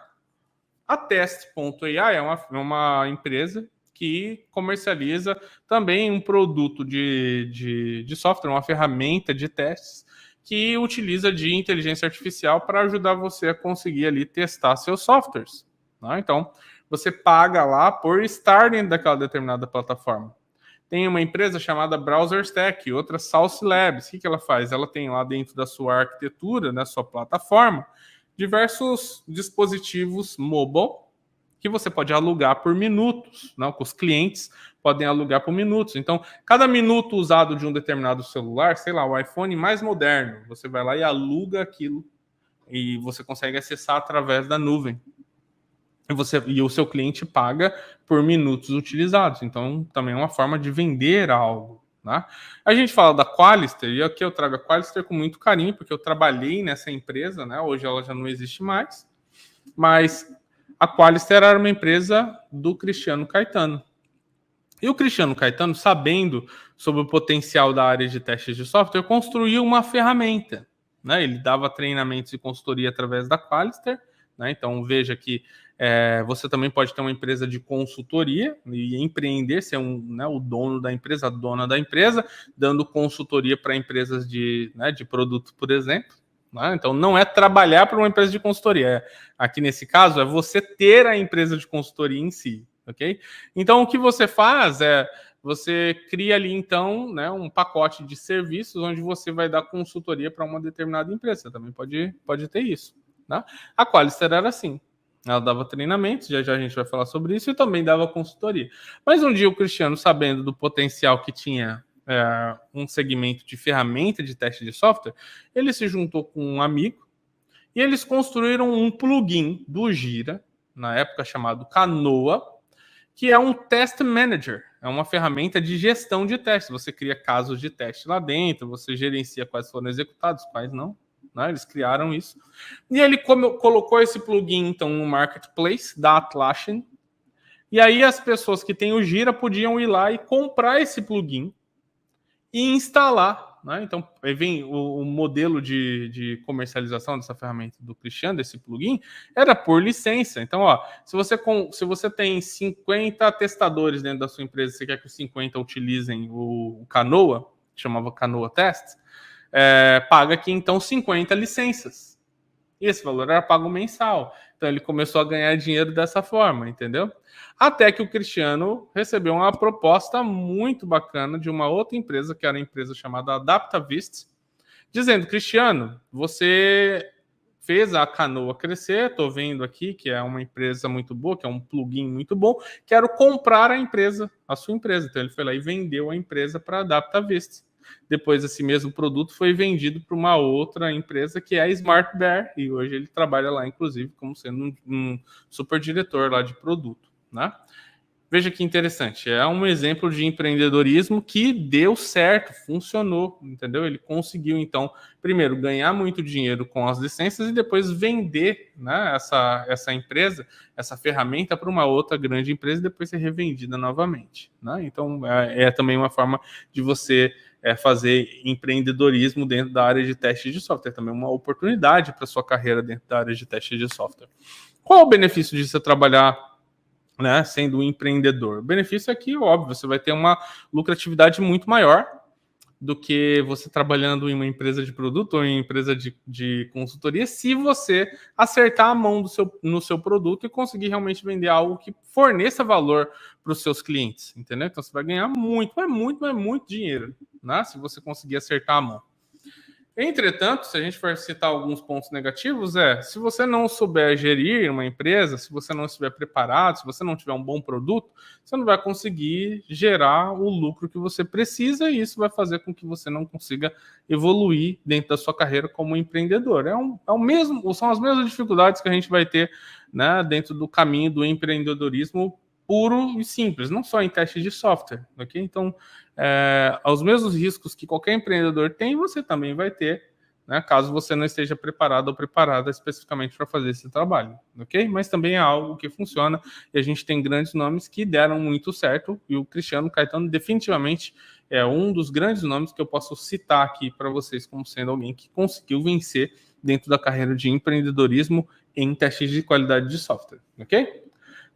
A Test.ai é uma empresa que comercializa também um produto de software, uma ferramenta de testes, que utiliza de inteligência artificial para ajudar você a conseguir ali testar seus softwares. Né? Então, você paga lá por estar dentro daquela determinada plataforma. Tem uma empresa chamada BrowserStack, outra Sauce Labs. O que ela faz? Ela tem lá dentro da sua arquitetura, da sua plataforma, diversos dispositivos mobile que você pode alugar por minutos, né? Que os clientes podem alugar por minutos. Então, cada minuto usado de um determinado celular, sei lá, o iPhone mais moderno, você vai lá e aluga aquilo e você consegue acessar através da nuvem. E o seu cliente paga por minutos utilizados. Então, também é uma forma de vender algo. Né? A gente fala da Qualister, e aqui eu trago a Qualister com muito carinho, porque eu trabalhei nessa empresa, né? Hoje ela já não existe mais, mas a Qualister era uma empresa do Cristiano Caetano. E o Cristiano Caetano, sabendo sobre o potencial da área de testes de software, construiu uma ferramenta. Né? Ele dava treinamentos e consultoria através da Qualister. Né? Então, veja que você também pode ter uma empresa de consultoria e empreender, ser o dono da empresa, a dona da empresa, dando consultoria para empresas de produto, por exemplo. Né? Então, não é trabalhar para uma empresa de consultoria. Aqui, nesse caso, é você ter a empresa de consultoria em si. Okay? Então, o que você faz é você cria ali, então, né, um pacote de serviços onde você vai dar consultoria para uma determinada empresa. Você também pode ter isso. Né? A Qualister era assim. Ela dava treinamentos, já a gente vai falar sobre isso, e também dava consultoria. Mas um dia o Cristiano, sabendo do potencial que tinha um segmento de ferramenta de teste de software, ele se juntou com um amigo e eles construíram um plugin do Gira, na época chamado Canoa, que é um test manager, é uma ferramenta de gestão de testes. Você cria casos de teste lá dentro, você gerencia quais foram executados, quais não. Né? Eles criaram isso. E ele colocou esse plugin, então, no marketplace da Atlassian. E aí as pessoas que têm o Gira podiam ir lá e comprar esse plugin e instalar. Né? Então, aí vem o modelo de comercialização dessa ferramenta do Cristiano, desse plugin, era por licença. Então, se você tem 50 testadores dentro da sua empresa, você quer que os 50 utilizem o Canoa, que chamava Canoa Test, paga aqui, então, 50 licenças. E esse valor era pago mensal. Então, ele começou a ganhar dinheiro dessa forma, entendeu? Até que o Cristiano recebeu uma proposta muito bacana de uma outra empresa, que era uma empresa chamada AdaptaVist, dizendo: Cristiano, você fez a Canoa crescer, estou vendo aqui que é uma empresa muito boa, que é um plugin muito bom, quero comprar a sua empresa. Então, ele foi lá e vendeu a empresa para a AdaptaVist. Depois, esse mesmo produto foi vendido para uma outra empresa, que é a Smart Bear, e hoje ele trabalha lá, inclusive, como sendo um super diretor lá de produto. Né? Veja que interessante, é um exemplo de empreendedorismo que deu certo, funcionou, entendeu? Ele conseguiu, então, primeiro, ganhar muito dinheiro com as licenças e depois vender, né, essa empresa, essa ferramenta para uma outra grande empresa e depois ser revendida novamente. Né? Então, é também uma forma de você fazer empreendedorismo dentro da área de teste de software, também uma oportunidade para sua carreira dentro da área de teste de software. Qual o benefício de você trabalhar, né, sendo um empreendedor? O benefício é que, óbvio, você vai ter uma lucratividade muito maior do que você trabalhando em uma empresa de produto ou em uma empresa de consultoria, se você acertar a mão no seu produto e conseguir realmente vender algo que forneça valor para os seus clientes, entendeu? Então você vai ganhar muito dinheiro, né, se você conseguir acertar a mão. Entretanto, se a gente for citar alguns pontos negativos, se você não souber gerir uma empresa, se você não estiver preparado, se você não tiver um bom produto, você não vai conseguir gerar o lucro que você precisa, e isso vai fazer com que você não consiga evoluir dentro da sua carreira como empreendedor. São as mesmas dificuldades que a gente vai ter, né, dentro do caminho do empreendedorismo puro e simples, não só em testes de software, ok? Então, os mesmos riscos que qualquer empreendedor tem, você também vai ter, né, caso você não esteja preparado ou preparada especificamente para fazer esse trabalho, ok? Mas também é algo que funciona e a gente tem grandes nomes que deram muito certo, e o Cristiano Caetano definitivamente é um dos grandes nomes que eu posso citar aqui para vocês como sendo alguém que conseguiu vencer dentro da carreira de empreendedorismo em testes de qualidade de software, ok?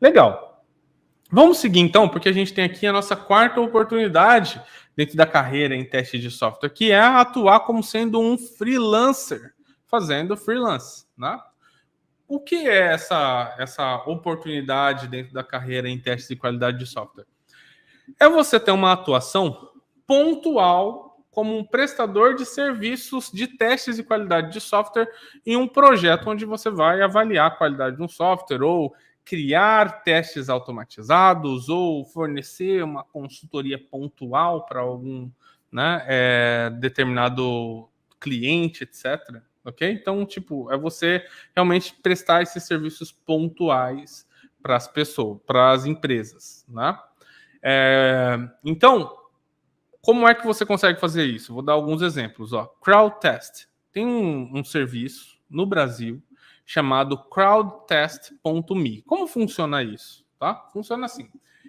Legal. Vamos seguir então, porque a gente tem aqui a nossa quarta oportunidade dentro da carreira em teste de software, que é atuar como sendo um freelancer, fazendo freelance. Né? O que é essa oportunidade dentro da carreira em teste de qualidade de software? é você ter uma atuação pontual como um prestador de serviços de testes de qualidade de software em um projeto onde você vai avaliar a qualidade de um software ou criar testes automatizados ou fornecer uma consultoria pontual para algum, né, determinado cliente, etc. Ok? Então, tipo, é você realmente prestar esses serviços pontuais para as pessoas, para as empresas, né? Então, como é que você consegue fazer isso? Vou dar alguns exemplos. Ó. CrowdTest. Tem um serviço no Brasil chamado crowdtest.me. Como funciona isso? Tá? Funciona assim.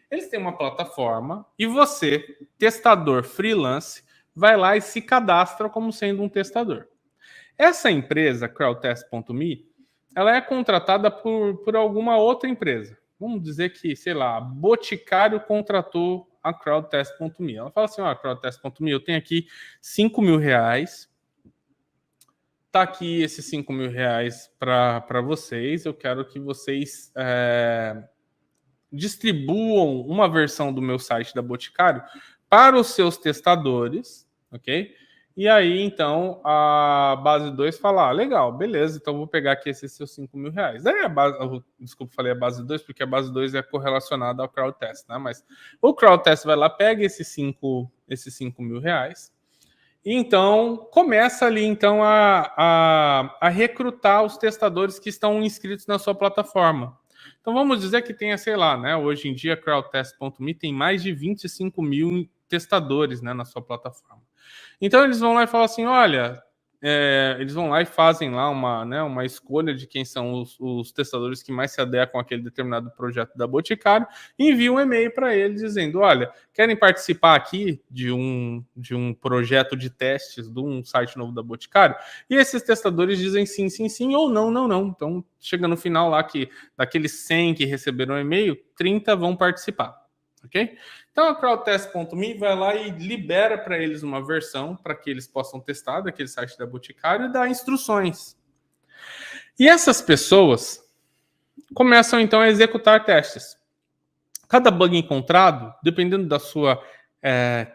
Eles têm uma plataforma e você, testador freelance, vai lá e se cadastra como sendo um testador. Essa empresa, crowdtest.me, ela é contratada por alguma outra empresa. Vamos dizer que, sei lá, Boticário contratou a crowdtest.me. Ela fala assim, ó, crowdtest.me, eu tenho aqui 5 mil reais, tá aqui esses 5 mil reais para vocês, eu quero que vocês distribuam uma versão do meu site da Boticário para os seus testadores, ok? E aí, então, a base 2 fala, legal, beleza, então vou pegar aqui esses seus 5 mil reais. Daí a base, desculpa, falei a base 2, porque a base 2 é correlacionada ao CrowdTest, né? Mas o CrowdTest vai lá, pega esses 5 mil reais, e então começa ali, então, a recrutar os testadores que estão inscritos na sua plataforma. Então, vamos dizer que tenha, sei lá, né? Hoje em dia, crowdtest.me tem mais de 25 mil testadores, né, na sua plataforma. Então eles vão lá e falam assim, olha, eles vão lá e fazem lá uma escolha de quem são os testadores que mais se adequam àquele determinado projeto da Boticário e enviam um e-mail para eles dizendo, olha, querem participar aqui de um projeto de testes de um site novo da Boticário? E esses testadores dizem sim, sim, sim ou não, não, não. Então chega no final lá que daqueles 100 que receberam o e-mail, 30 vão participar. Ok? Então a crowdtest.me vai lá e libera para eles uma versão para que eles possam testar daquele site da Boticário e dar instruções. E essas pessoas começam então a executar testes. Cada bug encontrado, dependendo da sua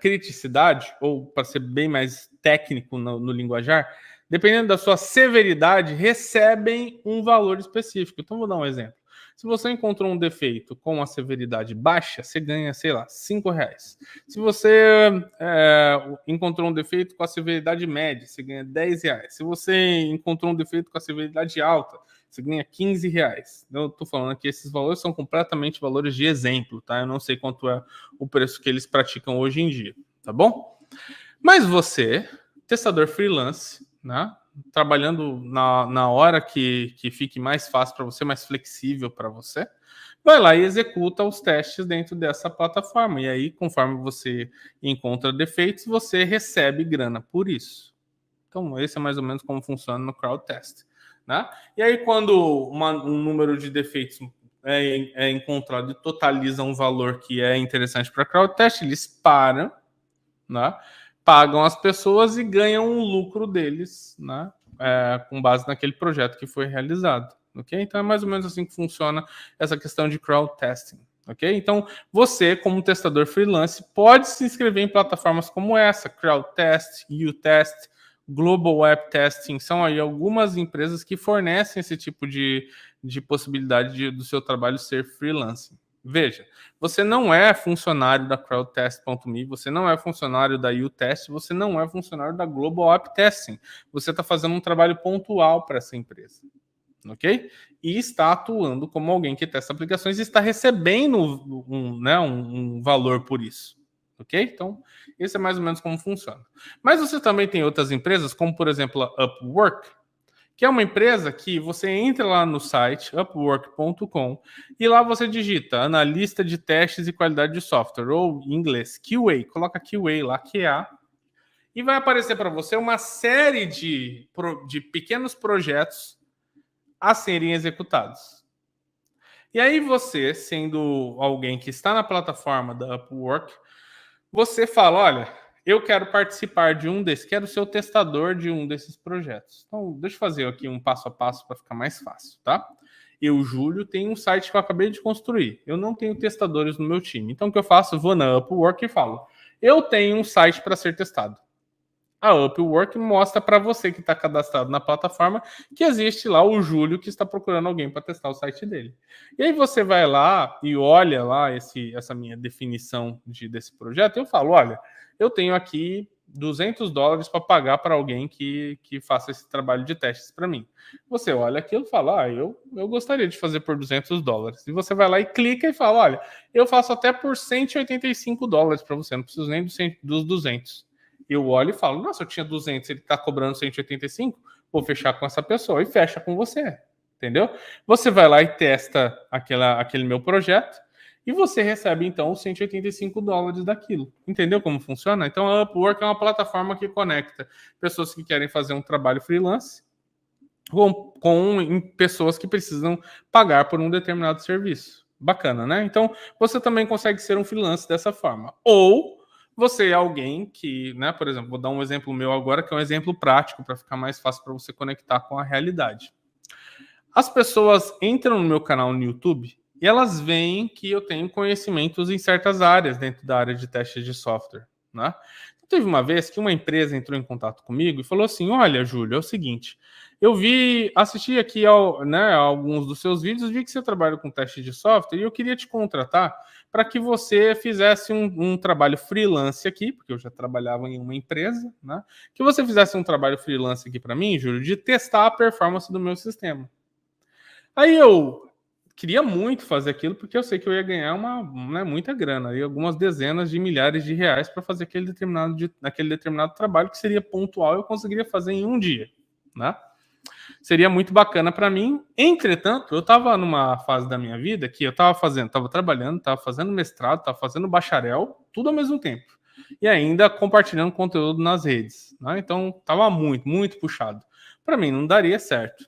criticidade, ou para ser bem mais técnico no linguajar, dependendo da sua severidade, recebem um valor específico. Então vou dar um exemplo. Se você encontrou um defeito com a severidade baixa, você ganha, sei lá, 5 reais. Se você encontrou um defeito com a severidade média, você ganha 10 reais. Se você encontrou um defeito com a severidade alta, você ganha 15 reais. Eu estou falando aqui, esses valores são completamente valores de exemplo, tá? Eu não sei quanto é o preço que eles praticam hoje em dia, tá bom? Mas você, testador freelance, né? Trabalhando na hora que fique mais fácil para você, mais flexível para você, vai lá e executa os testes dentro dessa plataforma. E aí, conforme você encontra defeitos, você recebe grana por isso. Então, esse é mais ou menos como funciona no CrowdTest. Né? E aí, quando um número de defeitos é encontrado e totaliza um valor que é interessante para CrowdTest, eles param, né? Pagam as pessoas e ganham um lucro deles, né? Com base naquele projeto que foi realizado. Okay? Então é mais ou menos assim que funciona essa questão de crowdtesting. Okay? Então você, como testador freelance, pode se inscrever em plataformas como essa, CrowdTest, UTest, Global Web Testing, são aí algumas empresas que fornecem esse tipo de possibilidade do seu trabalho ser freelancing. Veja, você não é funcionário da crowdtest.me, você não é funcionário da UTest, você não é funcionário da Global App Testing. Você está fazendo um trabalho pontual para essa empresa, ok? E está atuando como alguém que testa aplicações e está recebendo um valor por isso, ok? Então, esse é mais ou menos como funciona. Mas você também tem outras empresas, como por exemplo a Upwork, que é uma empresa que você entra lá no site upwork.com e lá você digita analista de testes e qualidade de software, ou em inglês QA, coloca QA lá, QA, e vai aparecer para você uma série de pequenos projetos a serem executados. E aí você, sendo alguém que está na plataforma da Upwork, você fala, olha, eu quero participar de um desses, quero ser o testador de um desses projetos. Então, deixa eu fazer aqui um passo a passo para ficar mais fácil, tá? Eu, Júlio, tenho um site que eu acabei de construir. Eu não tenho testadores no meu time. Então, o que eu faço? Eu vou na Upwork e falo: eu tenho um site para ser testado. A Upwork mostra para você que está cadastrado na plataforma que existe lá o Júlio que está procurando alguém para testar o site dele. E aí você vai lá e olha lá essa minha definição desse projeto. Eu falo: olha, eu tenho aqui $200 para pagar para alguém que faça esse trabalho de testes para mim. Você olha aquilo e fala: eu gostaria de fazer por $200. E você vai lá e clica e fala: olha, eu faço até por $185 para você, não preciso nem dos 200. Eu olho e falo: nossa, eu tinha 200, ele está cobrando 185, vou fechar com essa pessoa, e fecha com você, entendeu? Você vai lá e testa aquele meu projeto e você recebe, então, os $185 daquilo. Entendeu como funciona? Então, a Upwork é uma plataforma que conecta pessoas que querem fazer um trabalho freelance com pessoas que precisam pagar por um determinado serviço. Bacana, né? Então, você também consegue ser um freelance dessa forma. Ou você é alguém que, né, por exemplo, vou dar um exemplo meu agora, que é um exemplo prático para ficar mais fácil para você conectar com a realidade. As pessoas entram no meu canal no YouTube e elas veem que eu tenho conhecimentos em certas áreas dentro da área de testes de software, né? Teve uma vez que uma empresa entrou em contato comigo e falou assim: olha, Júlio, é o seguinte, assisti aqui a alguns dos seus vídeos, vi que você trabalha com teste de software e eu queria te contratar para que você fizesse um trabalho freelance aqui, porque eu já trabalhava em uma empresa, né? Que você fizesse um trabalho freelance aqui para mim, Júlio, de testar a performance do meu sistema. Aí eu queria muito fazer aquilo, porque eu sei que eu ia ganhar muita grana, aí algumas dezenas de milhares de reais para fazer aquele determinado trabalho que seria pontual e eu conseguiria fazer em um dia, né? Seria muito bacana para mim. Entretanto, eu estava numa fase da minha vida que eu estava trabalhando, estava fazendo mestrado, estava fazendo bacharel, tudo ao mesmo tempo. E ainda compartilhando conteúdo nas redes, né? Então, estava muito, muito puxado. Para mim, não daria certo.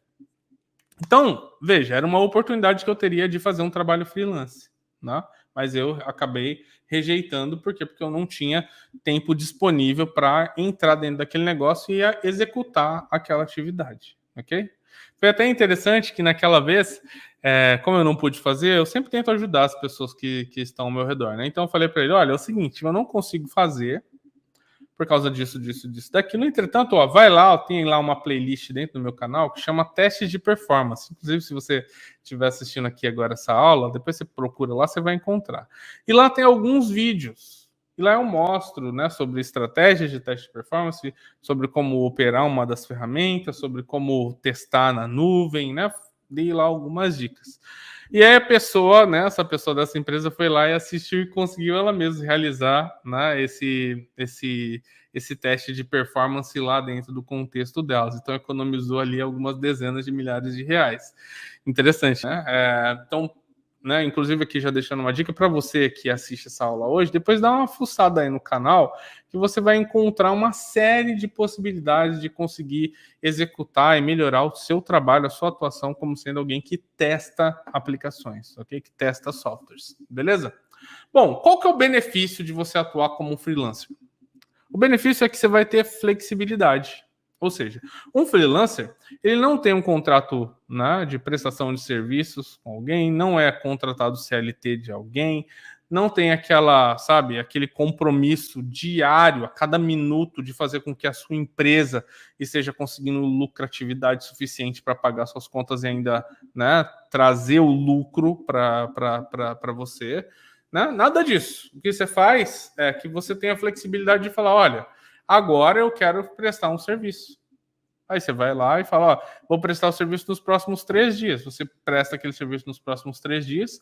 Então, veja, era uma oportunidade que eu teria de fazer um trabalho freelance, né? Mas eu acabei rejeitando, por quê? Porque eu não tinha tempo disponível para entrar dentro daquele negócio e executar aquela atividade, ok? Foi até interessante que naquela vez, como eu não pude fazer, eu sempre tento ajudar as pessoas que estão ao meu redor, né? Então eu falei para ele: olha, é o seguinte, eu não consigo fazer por causa disso, daquilo. Entretanto, vai lá, tem lá uma playlist dentro do meu canal que chama Testes de Performance. Inclusive, se você estiver assistindo aqui agora essa aula, depois você procura lá, você vai encontrar. E lá tem alguns vídeos. E lá eu mostro, né, sobre estratégias de teste de performance, sobre como operar uma das ferramentas, sobre como testar na nuvem, né? Dei lá algumas dicas. E aí a pessoa, né, essa pessoa dessa empresa foi lá e assistiu e conseguiu ela mesma realizar, né, esse teste de performance lá dentro do contexto delas. Então economizou ali algumas dezenas de milhares de reais. Interessante, né? Então, né, inclusive aqui já deixando uma dica para você que assiste essa aula hoje, depois dá uma fuçada aí no canal que você vai encontrar uma série de possibilidades de conseguir executar e melhorar o seu trabalho, a sua atuação como sendo alguém que testa aplicações, ok? Que testa softwares, beleza? Bom, qual que é o benefício de você atuar como freelancer? O benefício é que você vai ter flexibilidade. Ou seja, um freelancer, ele não tem um contrato, né, de prestação de serviços com alguém, não é contratado CLT de alguém, não tem aquele compromisso diário, a cada minuto, de fazer com que a sua empresa esteja conseguindo lucratividade suficiente para pagar suas contas e ainda, né, trazer o lucro para você. Né? Nada disso. O que você faz é que você tem a flexibilidade de falar: olha, agora eu quero prestar um serviço. Aí você vai lá e fala: ó, vou prestar o serviço nos próximos 3 dias. Você presta aquele serviço nos próximos 3 dias,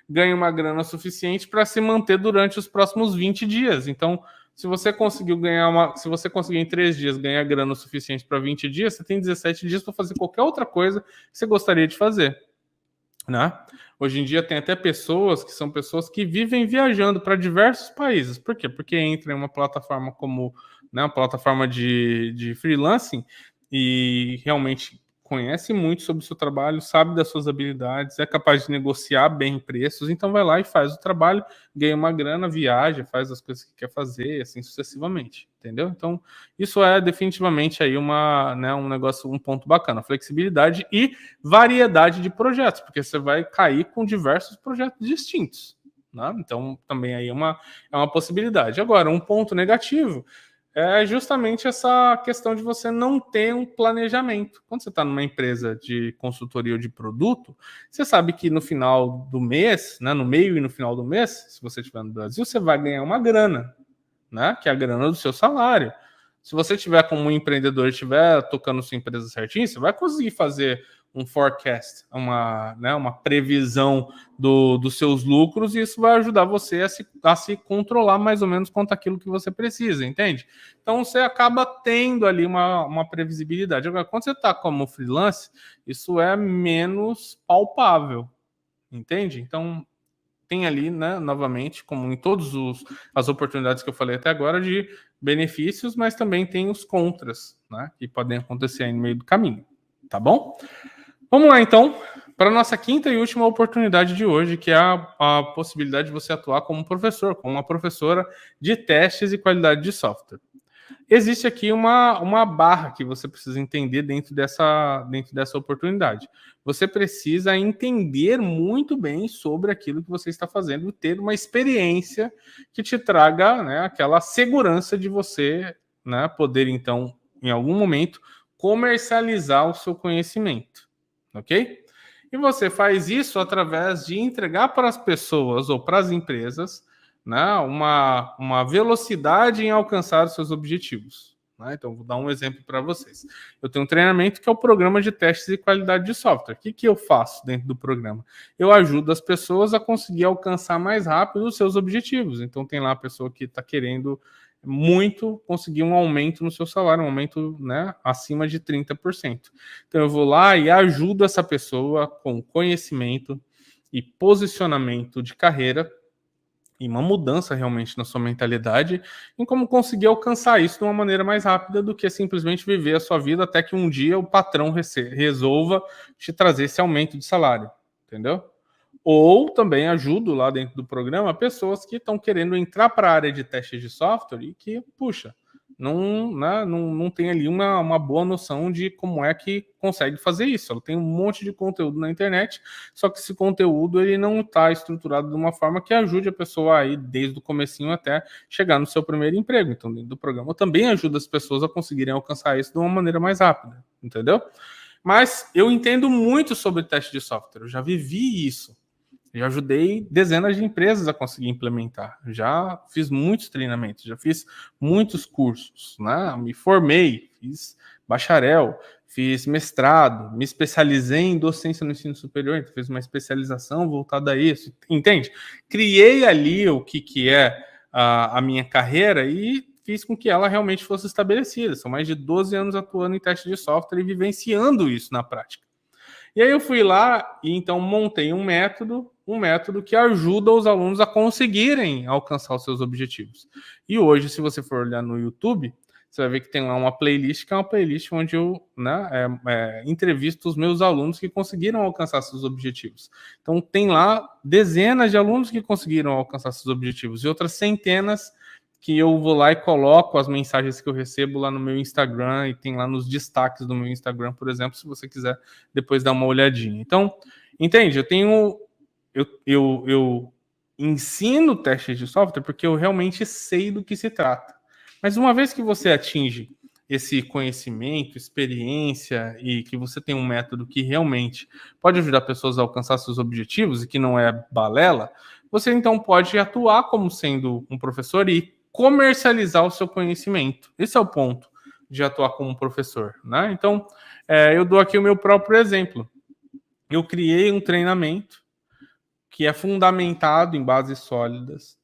ganha uma grana suficiente para se manter durante os próximos 20 dias. Então, se você conseguir em 3 dias ganhar grana o suficiente para 20 dias, você tem 17 dias para fazer qualquer outra coisa que você gostaria de fazer. Né? Hoje em dia tem até pessoas que vivem viajando para diversos países. Por quê? Porque entra em uma plataforma como, né, uma plataforma de freelancing e realmente conhece muito sobre o seu trabalho, sabe das suas habilidades, é capaz de negociar bem preços, então vai lá e faz o trabalho, ganha uma grana, viaja, faz as coisas que quer fazer, assim sucessivamente, entendeu? Então, isso é definitivamente aí um negócio, um ponto bacana, flexibilidade e variedade de projetos, porque você vai cair com diversos projetos distintos, né? Então, também aí é uma possibilidade. Agora, um ponto negativo é justamente essa questão de você não ter um planejamento. Quando você está numa empresa de consultoria ou de produto, você sabe que no final do mês, né, no meio e no final do mês, se você estiver no Brasil, você vai ganhar uma grana, né, que é a grana do seu salário. Se você tiver como um empreendedor e estiver tocando sua empresa certinho, você vai conseguir fazer um forecast, uma previsão dos seus lucros, e isso vai ajudar você a se controlar mais ou menos quanto aquilo que você precisa, entende? Então você acaba tendo ali uma previsibilidade. Agora, quando você está como freelance, isso é menos palpável, entende? Então tem ali, né, novamente, como em todas as oportunidades que eu falei até agora, de benefícios, mas também tem os contras, né, que podem acontecer aí no meio do caminho, tá bom? Vamos lá, então, para a nossa quinta e última oportunidade de hoje, que é a possibilidade de você atuar como professor, como uma professora de testes e qualidade de software. Existe aqui uma barra que você precisa entender dentro dessa oportunidade. Você precisa entender muito bem sobre aquilo que você está fazendo, ter uma experiência que te traga, né, aquela segurança de você, né, poder, então, em algum momento, comercializar o seu conhecimento, ok? E você faz isso através de entregar para as pessoas ou para as empresas, né, uma velocidade em alcançar os seus objetivos, né? Então, vou dar um exemplo para vocês. Eu tenho um treinamento que é o programa de testes e qualidade de software. O que eu faço dentro do programa? Eu ajudo as pessoas a conseguir alcançar mais rápido os seus objetivos. Então, tem lá a pessoa que está querendo muito conseguir um aumento no seu salário, um aumento, né, acima de 30%. Então, eu vou lá e ajudo essa pessoa com conhecimento e posicionamento de carreira e uma mudança realmente na sua mentalidade em como conseguir alcançar isso de uma maneira mais rápida do que simplesmente viver a sua vida até que um dia o patrão resolva te trazer esse aumento de salário, entendeu? Ou também ajudo lá dentro do programa pessoas que estão querendo entrar para a área de teste de software e que, puxa, não tem ali uma boa noção de como é que consegue fazer isso. Ela tem um monte de conteúdo na internet, só que esse conteúdo ele não está estruturado de uma forma que ajude a pessoa aí desde o comecinho até chegar no seu primeiro emprego. Então, dentro do programa eu também ajuda as pessoas a conseguirem alcançar isso de uma maneira mais rápida, entendeu? Mas eu entendo muito sobre teste de software, eu já vivi isso. Já ajudei dezenas de empresas a conseguir implementar. Já fiz muitos treinamentos, já fiz muitos cursos, né? Me formei, fiz bacharel, fiz mestrado, me especializei em docência no ensino superior, então fiz uma especialização voltada a isso, entende? Criei ali o que é a minha carreira e fiz com que ela realmente fosse estabelecida. São mais de 12 anos atuando em teste de software e vivenciando isso na prática. E aí eu fui lá e então montei um método que ajuda os alunos a conseguirem alcançar os seus objetivos. E hoje, se você for olhar no YouTube, você vai ver que tem lá uma playlist, que é uma playlist onde eu, né, entrevisto os meus alunos que conseguiram alcançar seus objetivos. Então tem lá dezenas de alunos que conseguiram alcançar seus objetivos e outras centenas que eu vou lá e coloco as mensagens que eu recebo lá no meu Instagram e tem lá nos destaques do meu Instagram, por exemplo, se você quiser depois dar uma olhadinha. Então, entende? Eu ensino testes de software porque eu realmente sei do que se trata. Mas uma vez que você atinge esse conhecimento, experiência e que você tem um método que realmente pode ajudar pessoas a alcançar seus objetivos e que não é balela, você então pode atuar como sendo um professor e comercializar o seu conhecimento. Esse é o ponto de atuar como professor, né? Então, eu dou aqui o meu próprio exemplo. Eu criei um treinamento que é fundamentado em bases sólidas,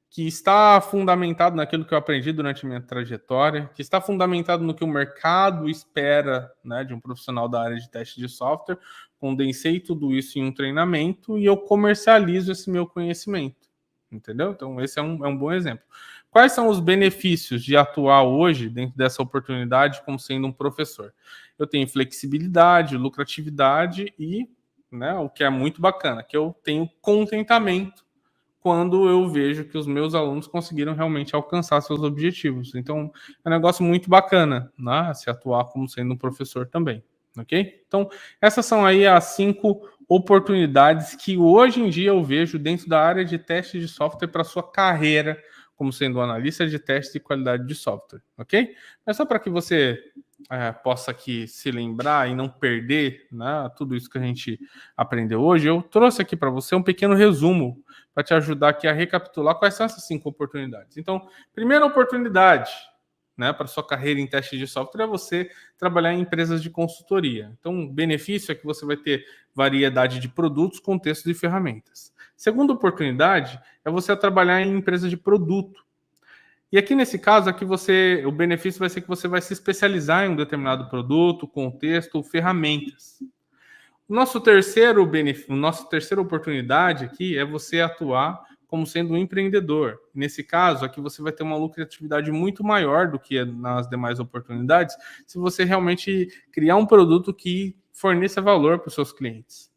que está fundamentado naquilo que eu aprendi durante a minha trajetória, que está fundamentado no que o mercado espera, né, de um profissional da área de teste de software. Condensei tudo isso em um treinamento e eu comercializo esse meu conhecimento, entendeu? Então, esse é um bom exemplo. quais são os benefícios de atuar hoje dentro dessa oportunidade como sendo um professor? Eu tenho flexibilidade, lucratividade e, né, o que é muito bacana, que eu tenho contentamento quando eu vejo que os meus alunos conseguiram realmente alcançar seus objetivos. Então, é um negócio muito bacana, né, se atuar como sendo um professor também, ok? Então, essas são aí as 5 oportunidades que hoje em dia eu vejo dentro da área de teste de software para sua carreira como sendo um analista de teste de qualidade de software, ok? Mas só para que você possa aqui se lembrar e não perder, né, tudo isso que a gente aprendeu hoje, eu trouxe aqui para você um pequeno resumo para te ajudar aqui a recapitular quais são essas 5 oportunidades. Então, primeira oportunidade, né, para sua carreira em teste de software é você trabalhar em empresas de consultoria. Então, o benefício é que você vai ter variedade de produtos, contextos e ferramentas. Segunda oportunidade é você trabalhar em empresa de produto. E aqui nesse caso, aqui o benefício vai ser que você vai se especializar em um determinado produto, contexto, ferramentas. Nossa terceira oportunidade aqui é você atuar como sendo um empreendedor. Nesse caso, aqui você vai ter uma lucratividade muito maior do que nas demais oportunidades, se você realmente criar um produto que forneça valor para os seus clientes.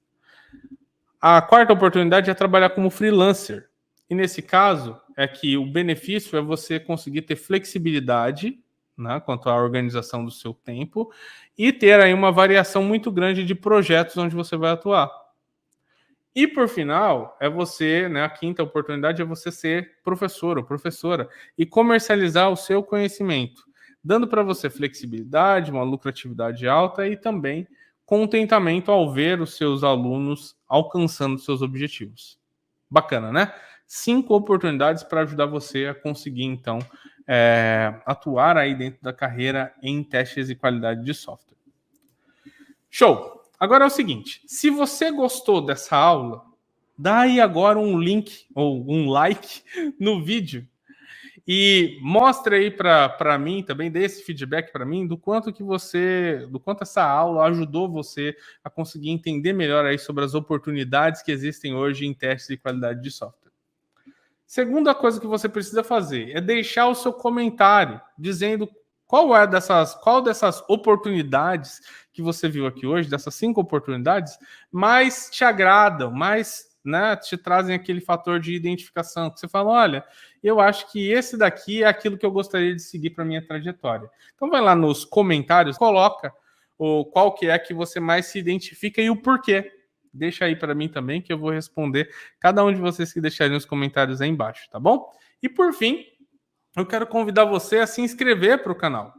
A quarta oportunidade é trabalhar como freelancer. E nesse caso, é que o benefício é você conseguir ter flexibilidade, né, quanto à organização do seu tempo, e ter aí uma variação muito grande de projetos onde você vai atuar. E por final, é você, né, a quinta oportunidade é você ser professor ou professora e comercializar o seu conhecimento, dando para você flexibilidade, uma lucratividade alta e também contentamento ao ver os seus alunos alcançando seus objetivos. Bacana, né? 5 oportunidades para ajudar você a conseguir, então, atuar aí dentro da carreira em testes de qualidade de software. Show! Agora é o seguinte, se você gostou dessa aula, dá aí agora um link ou um like no vídeo e mostra aí para mim também, dê esse feedback para mim do quanto essa aula ajudou você a conseguir entender melhor aí sobre as oportunidades que existem hoje em testes de qualidade de software. Segunda coisa que você precisa fazer é deixar o seu comentário dizendo qual dessas oportunidades que você viu aqui hoje, dessas 5 oportunidades, mais te agradam, mais, né, te trazem aquele fator de identificação, que você fala, olha, eu acho que esse daqui é aquilo que eu gostaria de seguir para minha trajetória. Então vai lá nos comentários, coloca qual que é que você mais se identifica e o porquê. Deixa aí para mim também, que eu vou responder cada um de vocês que deixarem os comentários aí embaixo, tá bom? E por fim, eu quero convidar você a se inscrever para o canal.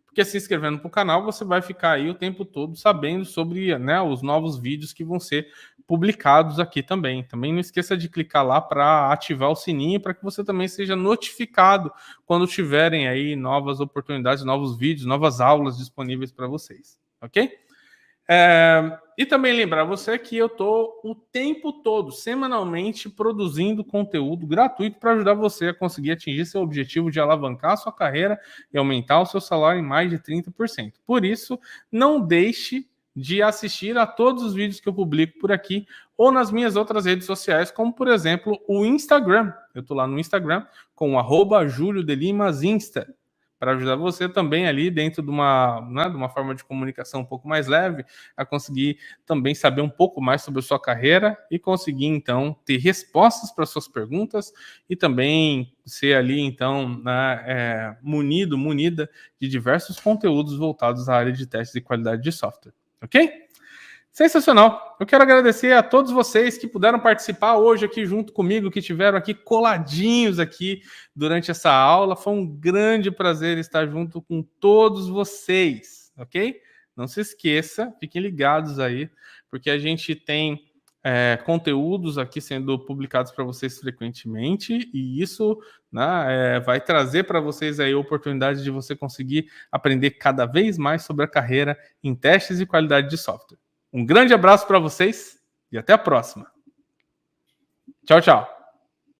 Porque se inscrevendo para o canal, você vai ficar aí o tempo todo sabendo sobre, né, os novos vídeos que vão ser publicados aqui também. Também não esqueça de clicar lá para ativar o sininho para que você também seja notificado quando tiverem aí novas oportunidades, novos vídeos, novas aulas disponíveis para vocês, ok? E também lembrar você que eu estou o tempo todo, semanalmente, produzindo conteúdo gratuito para ajudar você a conseguir atingir seu objetivo de alavancar a sua carreira e aumentar o seu salário em mais de 30%. Por isso, não deixe de assistir a todos os vídeos que eu publico por aqui ou nas minhas outras redes sociais, como, por exemplo, o Instagram. Eu estou lá no Instagram com @juliodelimasinsta, para ajudar você também ali dentro de uma forma de comunicação um pouco mais leve, a conseguir também saber um pouco mais sobre a sua carreira e conseguir, então, ter respostas para suas perguntas e também ser ali, então, munida de diversos conteúdos voltados à área de testes de qualidade de software, ok? Sensacional! Eu quero agradecer a todos vocês que puderam participar hoje aqui junto comigo, que tiveram aqui coladinhos aqui durante essa aula. Foi um grande prazer estar junto com todos vocês, ok? Não se esqueça, fiquem ligados aí, porque a gente tem conteúdos aqui sendo publicados para vocês frequentemente e isso, né, vai trazer para vocês aí a oportunidade de você conseguir aprender cada vez mais sobre a carreira em testes de qualidade de software. Um grande abraço para vocês e até a próxima. Tchau, tchau.